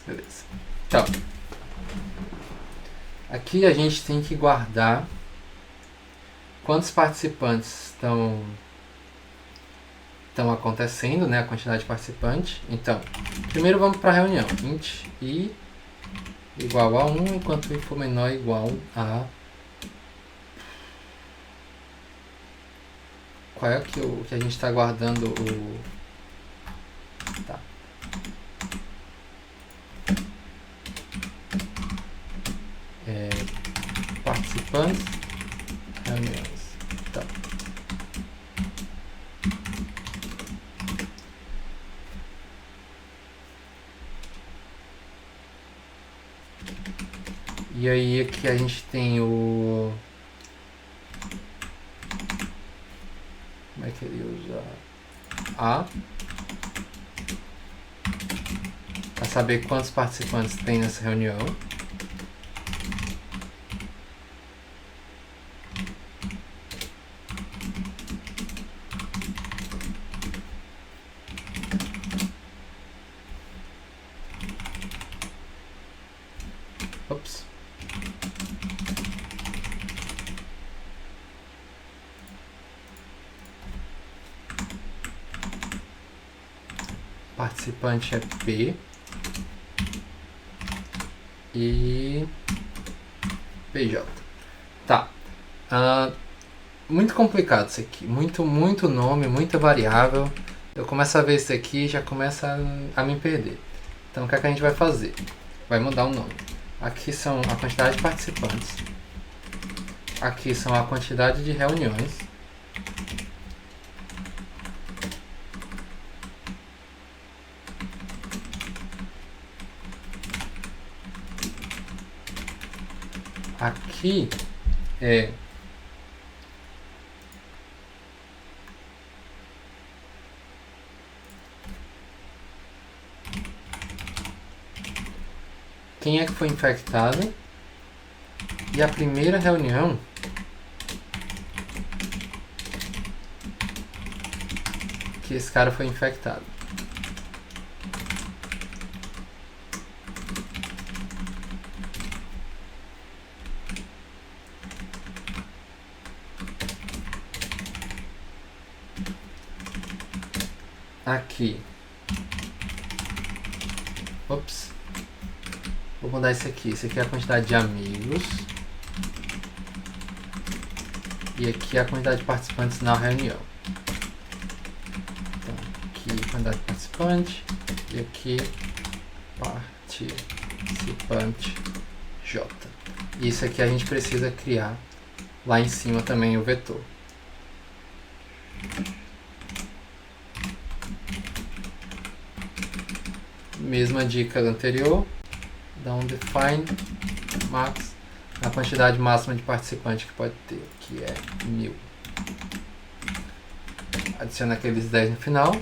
Beleza. Então, aqui a gente tem que guardar quantos participantes estão acontecendo, né? A quantidade de participantes. Então, primeiro vamos para a reunião. Int I igual a 1, enquanto I for menor igual a... Qual é que a gente está guardando o... Tá. Participantes, reuniões. Tá. E aí aqui a gente tem o... Como é que ele usa? A. Para saber quantos participantes tem nessa reunião. Ops. Participante é P e PJ. Tá. Muito complicado isso aqui. Muito nome, muita variável. Eu começo a ver isso aqui e já começa a me perder. Então o que é que a gente vai fazer? Vai mudar o nome. Aqui são a quantidade de participantes. Aqui são a quantidade de reuniões. Aqui é quem é que foi infectado e a primeira reunião que esse cara foi infectado. aqui. Ops. Vou mudar isso aqui. Isso aqui é a quantidade de amigos. E aqui é a quantidade de participantes na reunião. Então, aqui quantidade de participante. E aqui participante J. E isso aqui a gente precisa criar lá em cima também o vetor. Mesma dica anterior. Dá um define max. A quantidade máxima de participante que pode ter, que é 1000. Adiciona aqueles 10 no final.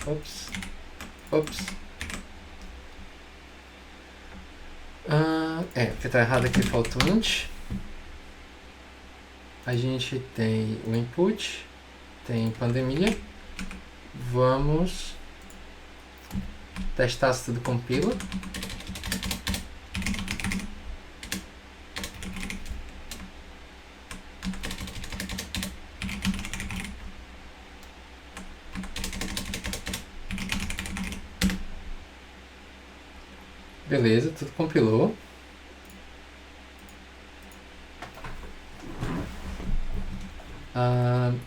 Ops. Porque tá errado aqui, falta o int. A gente tem o input, tem pandemia. Vamos testar se tudo compila. Beleza, tudo compilou.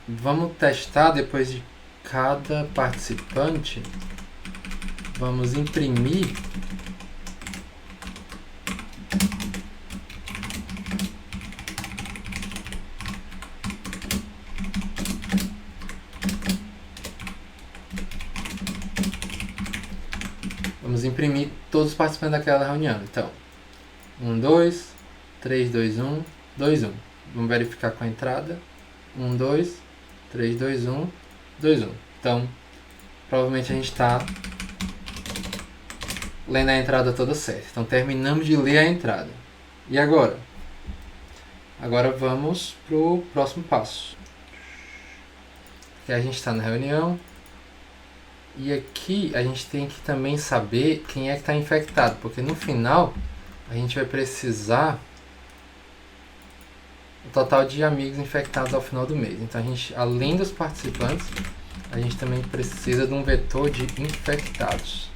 Vamos testar depois de cada participante. Vamos imprimir todos os participantes daquela reunião. Então, 1, 2, 3, 2, 1, 2, 1. Vamos verificar com a entrada. 1, 2, 3, 2, 1, 2, 1. Então, provavelmente a gente está lendo a entrada toda certa. Então, terminamos de ler a entrada. E agora? Agora vamos para o próximo passo. Aqui a gente está na reunião. E aqui a gente tem que também saber quem é que está infectado. Porque no final a gente vai precisar o total de amigos infectados ao final do mês. Então, a gente, além dos participantes, a gente também precisa de um vetor de infectados.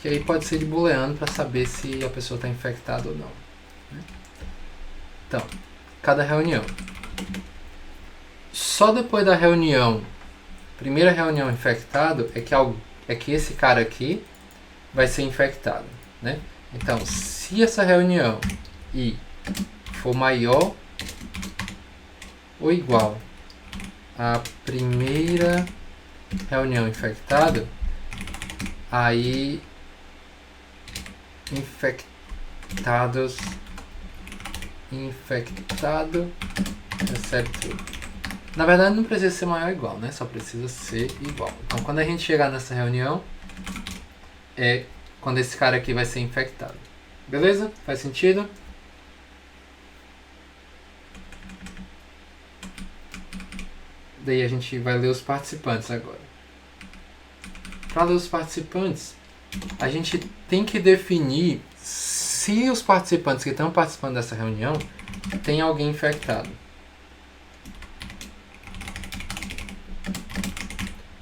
Que aí pode ser de booleano para saber se a pessoa está infectada ou não. Então, cada reunião. Só depois da reunião, primeira reunião infectado, é que esse cara aqui vai ser infectado, né? Então, se essa reunião I for maior ou igual à primeira reunião infectada, aí infectado recebe tudo. Na verdade não precisa ser maior ou igual, né? Só precisa ser igual. Então quando a gente chegar nessa reunião, é quando esse cara aqui vai ser infectado. Beleza? Faz sentido? Daí a gente vai ler os participantes agora. Para ler os participantes, a gente tem que definir se os participantes que estão participando dessa reunião tem alguém infectado.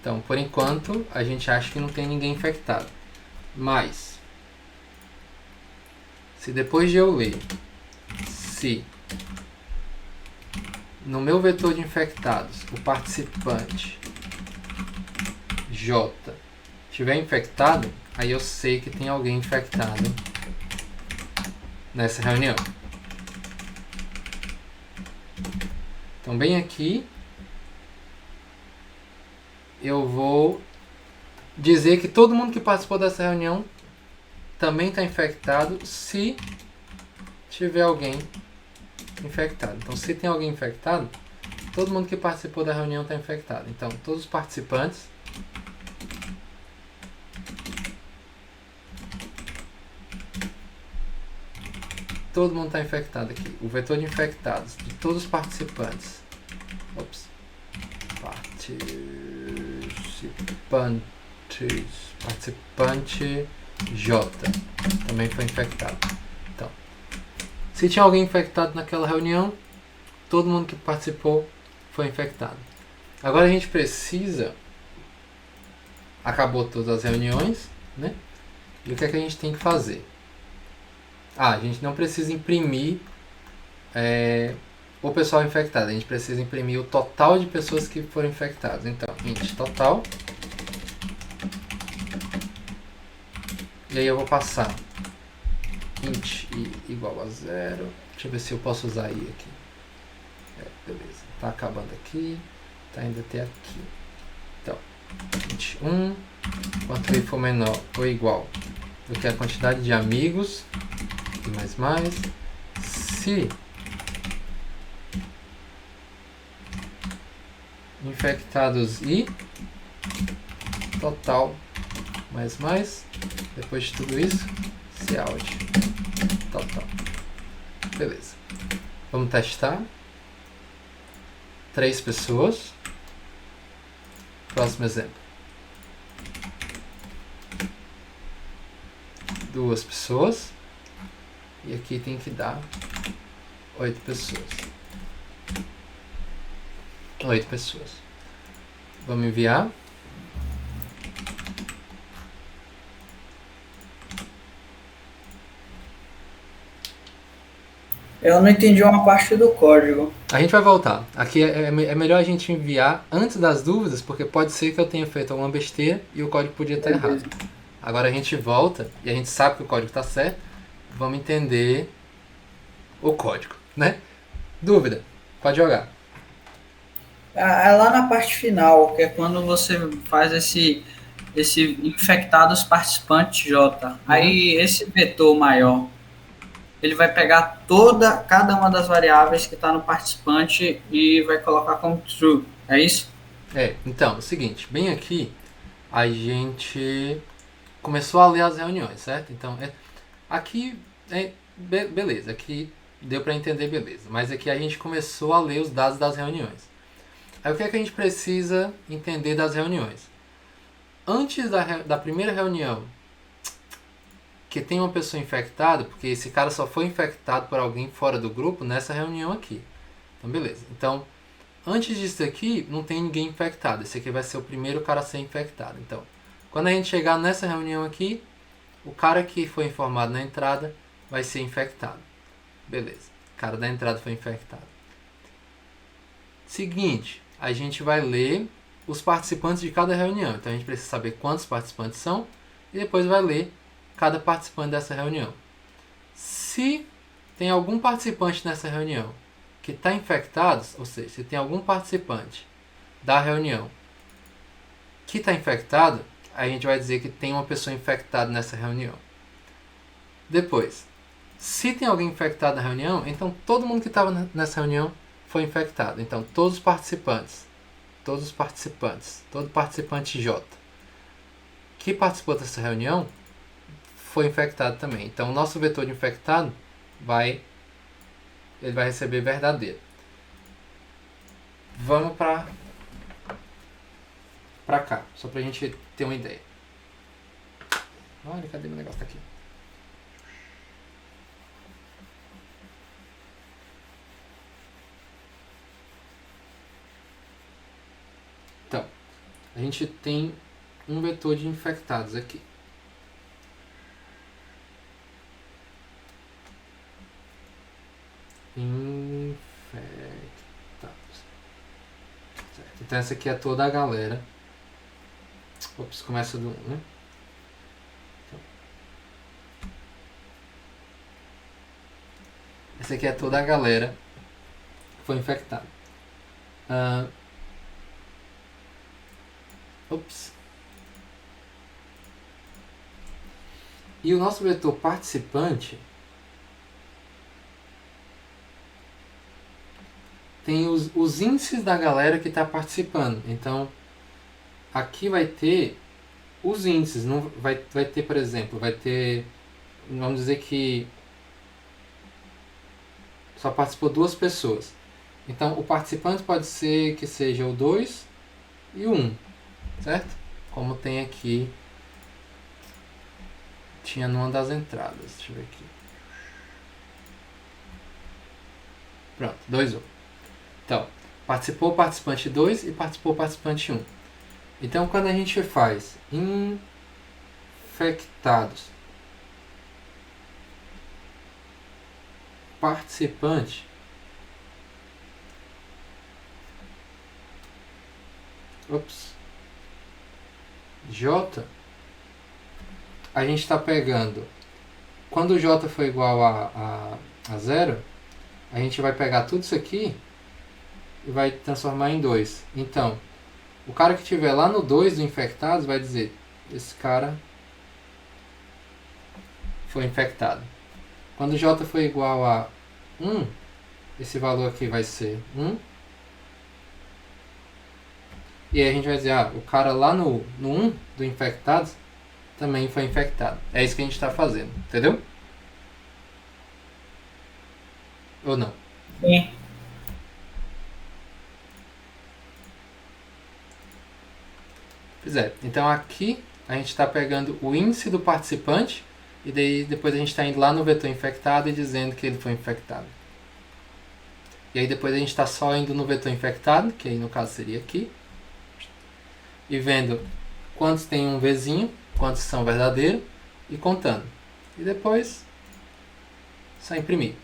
Então, por enquanto, a gente acha que não tem ninguém infectado. Mas, se depois de eu ler, se no meu vetor de infectados, o participante J estiver infectado, aí eu sei que tem alguém infectado nessa reunião. Então, bem aqui, eu vou dizer que todo mundo que participou dessa reunião também está infectado se tiver alguém infectado. Então, se tem alguém infectado, todo mundo que participou da reunião está infectado. Então, todos os participantes todo mundo está infectado aqui. O vetor de infectados de todos os participantes. Participante J também foi infectado. Então, se tinha alguém infectado naquela reunião, todo mundo que participou foi infectado. Agora a gente precisa... Acabou todas as reuniões, né? E o que é que a gente tem que fazer? A gente não precisa imprimir o pessoal infectado. A gente precisa imprimir o total de pessoas que foram infectadas. Então, int total. E aí eu vou passar int i igual a 0. Deixa eu ver se eu posso usar i aqui. Beleza. Tá acabando aqui. Tá indo até aqui. Então, int 1. Quanto i for menor ou igual do que a quantidade de amigos. E mais. Se infectados i total mais. Depois de tudo isso, se out total. Beleza. Vamos testar. 3 pessoas. Próximo exemplo. 2 pessoas. E aqui tem que dar 8 pessoas. 8 pessoas. Vamos enviar. Eu não entendi uma parte do código. A gente vai voltar. Aqui é melhor a gente enviar antes das dúvidas, porque pode ser que eu tenha feito alguma besteira e o código podia estar errado. Agora a gente volta e a gente sabe que o código está certo. Vamos entender o código, né? Dúvida? Pode jogar. É lá na parte final, que é quando você faz esse infectados participantes J. Aí esse vetor maior, ele vai pegar cada uma das variáveis que está no participante e vai colocar como true. É isso? Então, é o seguinte, bem aqui a gente começou a ler as reuniões, certo? Então, aqui, beleza, aqui deu para entender, beleza. Mas aqui a gente começou a ler os dados das reuniões. Aí o que é que a gente precisa entender das reuniões? Antes da primeira reunião, que tem uma pessoa infectada, porque esse cara só foi infectado por alguém fora do grupo nessa reunião aqui. Então, beleza. Então, antes disso aqui, não tem ninguém infectado. Esse aqui vai ser o primeiro cara a ser infectado. Então, quando a gente chegar nessa reunião aqui, o cara que foi informado na entrada vai ser infectado. Beleza. O cara da entrada foi infectado. Seguinte, a gente vai ler os participantes de cada reunião. Então, a gente precisa saber quantos participantes são e depois vai ler cada participante dessa reunião. Se tem algum participante nessa reunião que está infectado, ou seja, se tem algum participante da reunião que está infectado, a gente vai dizer que tem uma pessoa infectada nessa reunião. Depois, se tem alguém infectado na reunião, então todo mundo que estava nessa reunião foi infectado. Então, todo participante J que participou dessa reunião foi infectado também. Então, o nosso vetor de infectado ele vai receber verdadeiro. Vamos para cá, só para a gente ter uma ideia. Olha, cadê meu negócio? Tá aqui. Então, a gente tem um vetor de infectados aqui. Infectados. Certo. Então essa aqui é toda a galera. Ops, começa do 1, né? Então, essa aqui é toda a galera que foi infectada. Ops. E o nosso vetor participante tem os índices da galera que está participando. Então, aqui vai ter os índices. Não vai ter, por exemplo, vai ter, vamos dizer que só participou 2 pessoas. Então, o participante pode ser que seja o 2 e o 1, certo? Como tem aqui, tinha numa das entradas. Deixa eu ver aqui. Pronto, 2 1. Então, participou participante 2 e participou participante 1. Então, quando a gente faz infectados participante, J, a gente está pegando, quando o J for igual a 0, a gente vai pegar tudo isso aqui e vai transformar em 2. Então, o cara que estiver lá no 2 do infectados vai dizer, esse cara foi infectado. Quando J for igual a 1, esse valor aqui vai ser 1. E aí a gente vai dizer, o cara lá no 1 do infectados também foi infectado. É isso que a gente está fazendo, entendeu? Ou não? Sim. Pois é. Então aqui a gente está pegando o índice do participante e daí depois a gente está indo lá no vetor infectado e dizendo que ele foi infectado. E aí depois a gente está só indo no vetor infectado, que aí no caso seria aqui, e vendo quantos tem um Vzinho, quantos são verdadeiros, e contando. E depois, só imprimir.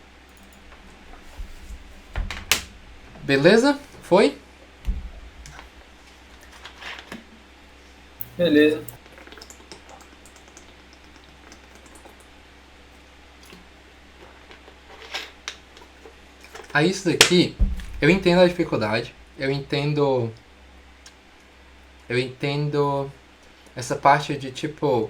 Beleza? Foi? Beleza. Aí isso daqui, eu entendo a dificuldade, eu entendo essa parte de tipo,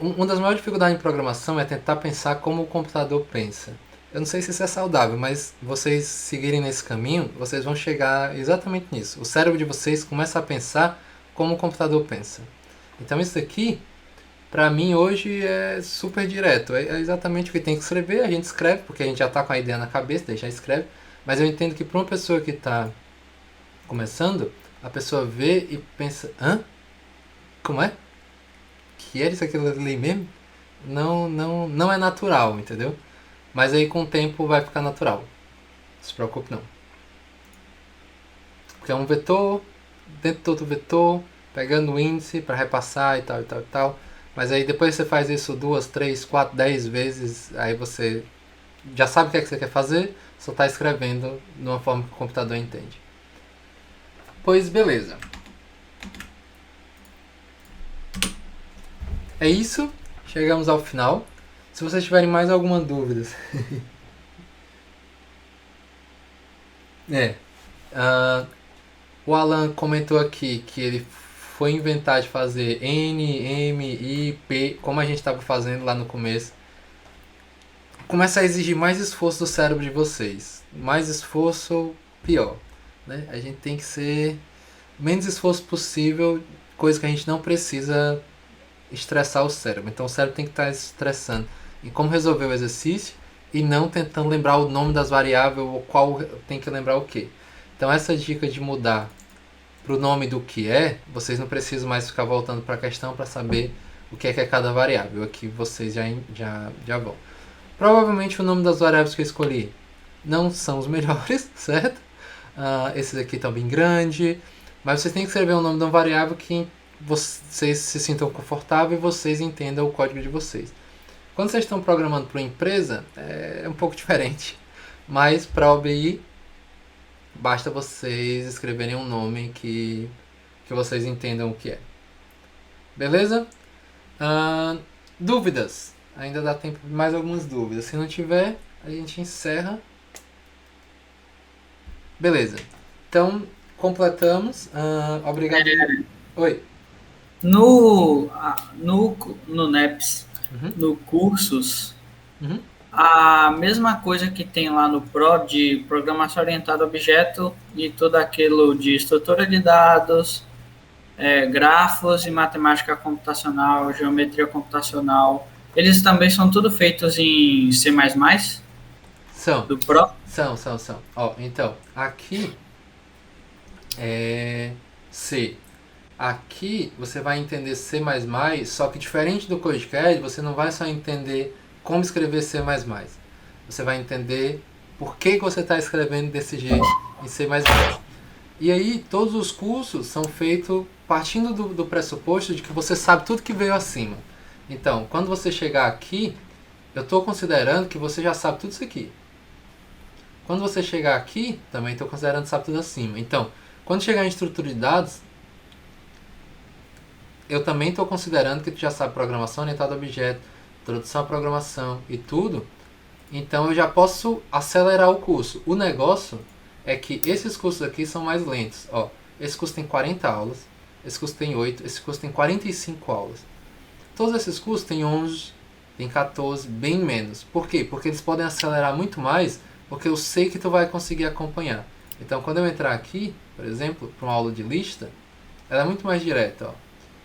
uma das maiores dificuldades em programação é tentar pensar como o computador pensa. Eu não sei se isso é saudável, mas vocês seguirem nesse caminho, vocês vão chegar exatamente nisso. O cérebro de vocês começa a pensar como o computador pensa. Então isso daqui, pra mim hoje é super direto. É exatamente o que tem que escrever, a gente escreve, porque a gente já tá com a ideia na cabeça, daí já escreve. Mas eu entendo que para uma pessoa que está começando, a pessoa vê e pensa, como é? Que era isso aquilo ali mesmo? Não é natural, entendeu? Mas aí com o tempo vai ficar natural. Não se preocupe não. Porque é um vetor, dentro de todo vetor, pegando o índice para repassar e tal, e tal, e tal. Mas aí depois você faz isso 2, 3, 4, 10 vezes, aí você já sabe o que é que você quer fazer, só está escrevendo de uma forma que o computador entende. Pois beleza. É isso, chegamos ao final. Se vocês tiverem mais alguma dúvida... o Alan comentou aqui que ele foi inventar de fazer N, M, I, P, como a gente estava fazendo lá no começo. Começa a exigir mais esforço do cérebro de vocês. Mais esforço, pior. Né? A gente tem que ser menos esforço possível, coisa que a gente não precisa estressar o cérebro. Então o cérebro tem que estar estressando em como resolver o exercício e não tentando lembrar o nome das variáveis ou qual tem que lembrar o que. Então essa dica de mudar para o nome do que é, vocês não precisam mais ficar voltando para a questão para saber o que é cada variável. Aqui vocês já vão. Provavelmente o nome das variáveis que eu escolhi não são os melhores, certo? Esses aqui estão bem grandes, mas vocês têm que escrever o nome de uma variável que vocês se sintam confortáveis e vocês entendam o código de vocês. Quando vocês estão programando para uma empresa, é um pouco diferente, mas para a OBI basta vocês escreverem um nome que vocês entendam o que é. Beleza? Dúvidas? Ainda dá tempo de mais algumas dúvidas. Se não tiver, a gente encerra. Beleza. Então, completamos. Obrigado. Oi. No NEPS, no Cursos, a mesma coisa que tem lá no PRO de Programação Orientada a Objeto e tudo aquilo de estrutura de dados, grafos e matemática computacional, geometria computacional, eles também são tudo feitos em C++? São. Do PRO? São. Então, aqui é C. Aqui você vai entender C++, só que diferente do CodeCAD, você não vai só entender como escrever C++. Você vai entender Por que você está escrevendo desse jeito em C++? E aí todos os cursos são feitos partindo do pressuposto de que você sabe tudo que veio acima. Então, quando você chegar aqui, eu estou considerando que você já sabe tudo isso aqui. Quando você chegar aqui, também estou considerando que sabe tudo acima. Então, quando chegar em estrutura de dados, eu também estou considerando que tu já sabe programação orientada a objeto, introdução à programação e tudo. Então eu já posso acelerar o curso. O negócio é que esses cursos aqui são mais lentos. Ó, esse curso tem 40 aulas, esse curso tem 8, esse curso tem 45 aulas. Todos esses cursos tem 11, tem 14, bem menos. Por quê? Porque eles podem acelerar muito mais, porque eu sei que tu vai conseguir acompanhar. Então quando eu entrar aqui, por exemplo, para uma aula de lista, ela é muito mais direta. Ó.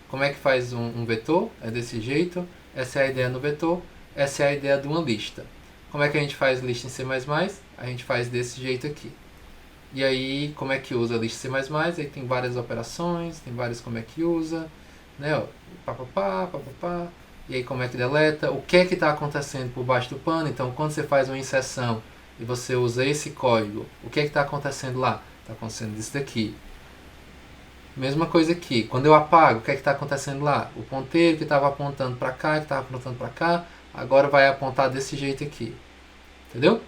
Como é que faz um vetor? É desse jeito. Essa é a ideia no vetor. Essa é a ideia de uma lista. Como é que a gente faz lista em C++? A gente faz desse jeito aqui. E aí, como é que usa a lista em C++? Aí tem várias operações, tem vários como é que usa, né? Ó, papapá, papapá. E aí como é que deleta? O que é que está acontecendo por baixo do pano? Então, quando você faz uma inserção e você usa esse código, o que é que está acontecendo lá? Está acontecendo isso daqui. Mesma coisa aqui. Quando eu apago, o que é que está acontecendo lá? O ponteiro que estava apontando para cá, que estava apontando para cá, agora vai apontar desse jeito aqui. Entendeu?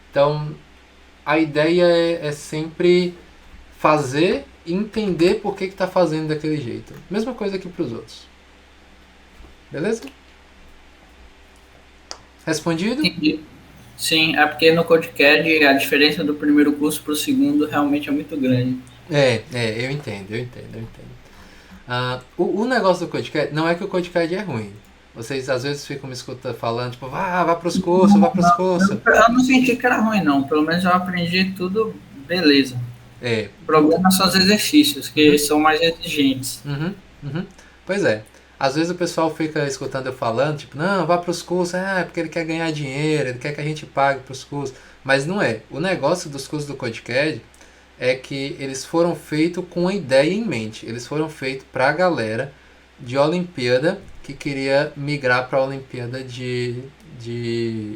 Então, a ideia é sempre fazer e entender por que está fazendo daquele jeito. Mesma coisa aqui para os outros. Beleza? Respondido? Entendi. Sim, é porque no CodeCAD a diferença do primeiro curso para o segundo realmente é muito grande. Eu entendo. O negócio do CodeCAD não é que o CodeCAD é ruim. Vocês às vezes ficam me escutando falando, tipo, vá pros cursos, vá pros cursos. Eu não senti que era ruim, não. Pelo menos eu aprendi tudo beleza. O problema são os exercícios, que são mais exigentes. Pois é. Às vezes o pessoal fica escutando eu falando, tipo, não, vá pros cursos, porque ele quer ganhar dinheiro, ele quer que a gente pague pros cursos. Mas não é. O negócio dos cursos do CodeCAD é que eles foram feitos com a ideia em mente. Eles foram feitos para a galera de Olimpíada que queria migrar para a Olimpíada de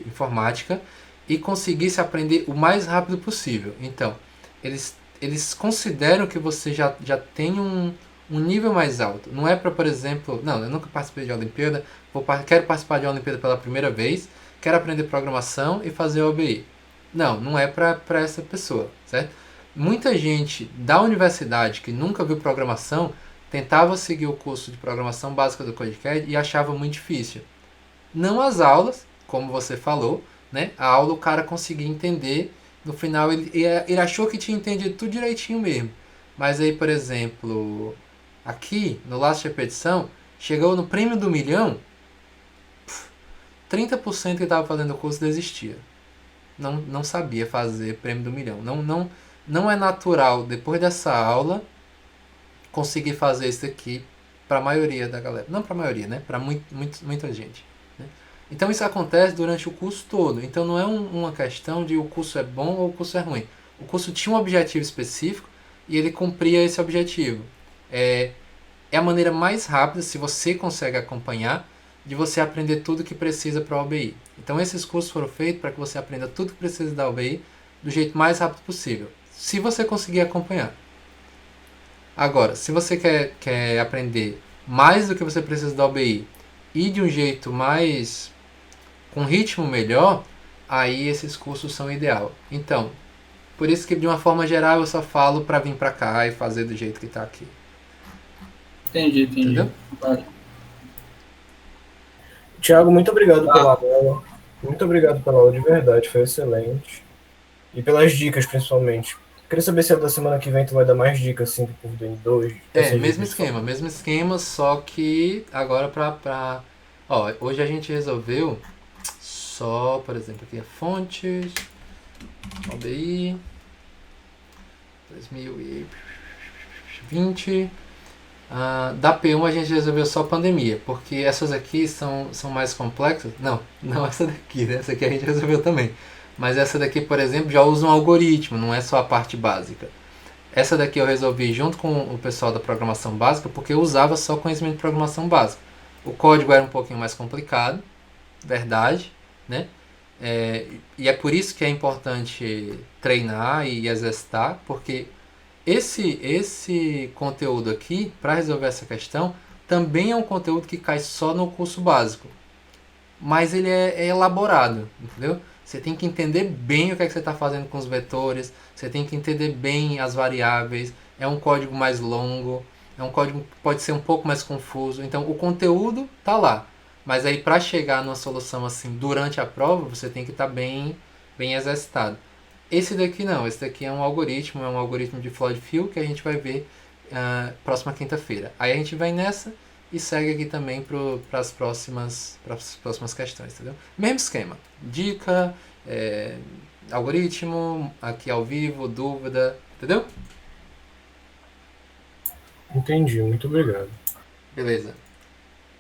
Informática e conseguisse aprender o mais rápido possível. Então, eles consideram que você já tem um nível mais alto. Não é para, por exemplo, não, eu nunca participei de Olimpíada, quero participar de Olimpíada pela primeira vez, quero aprender programação e fazer OBI. Não é para essa pessoa, certo? Muita gente da universidade que nunca viu programação tentava seguir o curso de programação básica do CodeCAD e achava muito difícil. Não as aulas, como você falou, né? A aula o cara conseguia entender, no final ele achou que tinha entendido tudo direitinho mesmo. Mas aí, por exemplo, aqui no Laço de Repetição, chegou no prêmio do milhão, 30% que estava fazendo o curso desistia. Não sabia fazer prêmio do milhão. Não é natural, depois dessa aula, conseguir fazer isso aqui para a maioria da galera. Não para a maioria, né? Para muita gente. Né? Então isso acontece durante o curso todo. Então não é uma questão de o curso é bom ou o curso é ruim. O curso tinha um objetivo específico e ele cumpria esse objetivo. É a maneira mais rápida, se você consegue acompanhar, de você aprender tudo que precisa para a OBI. Então esses cursos foram feitos para que você aprenda tudo que precisa da OBI do jeito mais rápido possível. Se você conseguir acompanhar. Agora, se você quer aprender mais do que você precisa da OBI e de um jeito mais, com ritmo melhor, aí esses cursos são ideal. Então, por isso que de uma forma geral eu só falo para vir para cá e fazer do jeito que está aqui. Entendi. Entendeu? Thiago, muito obrigado pela aula. Muito obrigado pela aula de verdade, foi excelente. E pelas dicas, principalmente. Queria saber se da semana que vem tu vai dar mais dicas, assim, por N2. Mesmo esquema, só que agora Ó, hoje a gente resolveu só, por exemplo, aqui fontes, OBI, 2020. Da P1 a gente resolveu só pandemia, porque essas aqui são mais complexas. Não essa daqui, né? Essa aqui a gente resolveu também. Mas essa daqui, por exemplo, já usa um algoritmo, não é só a parte básica. Essa daqui eu resolvi junto com o pessoal da programação básica, porque eu usava só conhecimento de programação básica. O código era um pouquinho mais complicado, verdade, né? E é por isso que é importante treinar e exercitar, porque esse conteúdo aqui, para resolver essa questão, também é um conteúdo que cai só no curso básico. Mas ele é elaborado, entendeu? Você tem que entender bem o que é que você está fazendo com os vetores, você tem que entender bem as variáveis, é um código mais longo, é um código que pode ser um pouco mais confuso. Então o conteúdo está lá, mas aí para chegar numa solução assim durante a prova, você tem que estar bem exercitado. Esse daqui não, esse daqui é um algoritmo de Floyd Field que a gente vai ver próxima quinta-feira. Aí a gente vai nessa e segue aqui também para as próximas questões, entendeu? Mesmo esquema, dica, algoritmo, aqui ao vivo, dúvida, entendeu? Entendi, muito obrigado. Beleza.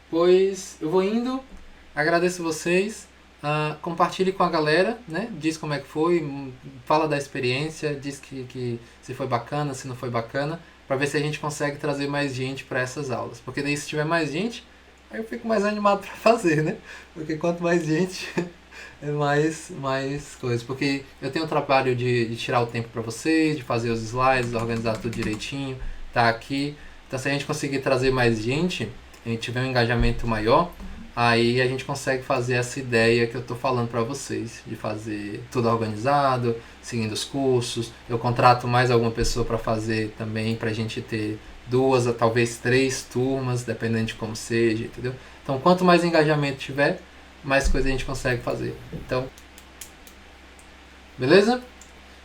Pois eu vou indo, agradeço vocês, compartilhe com a galera, né? Diz como é que foi, fala da experiência, diz que se foi bacana, se não foi bacana, para ver se a gente consegue trazer mais gente para essas aulas. Porque daí se tiver mais gente, aí eu fico mais animado para fazer, né? Porque quanto mais gente, é mais coisas. Porque eu tenho o trabalho de tirar o tempo para vocês, de fazer os slides, organizar tudo direitinho, tá aqui. Então se a gente conseguir trazer mais gente, a gente tiver um engajamento maior, aí a gente consegue fazer essa ideia que eu estou falando para vocês, de fazer tudo organizado, seguindo os cursos. Eu contrato mais alguma pessoa para fazer também, para a gente ter 2 a talvez 3 turmas, dependendo de como seja, entendeu? Então, quanto mais engajamento tiver, mais coisa a gente consegue fazer. Então, beleza?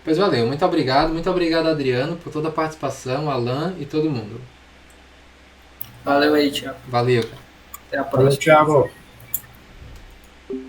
Pois valeu, muito obrigado Adriano por toda a participação, Alan e todo mundo. Valeu aí, Thiago. Valeu, cara. Até a próxima. Valeu, Thiago.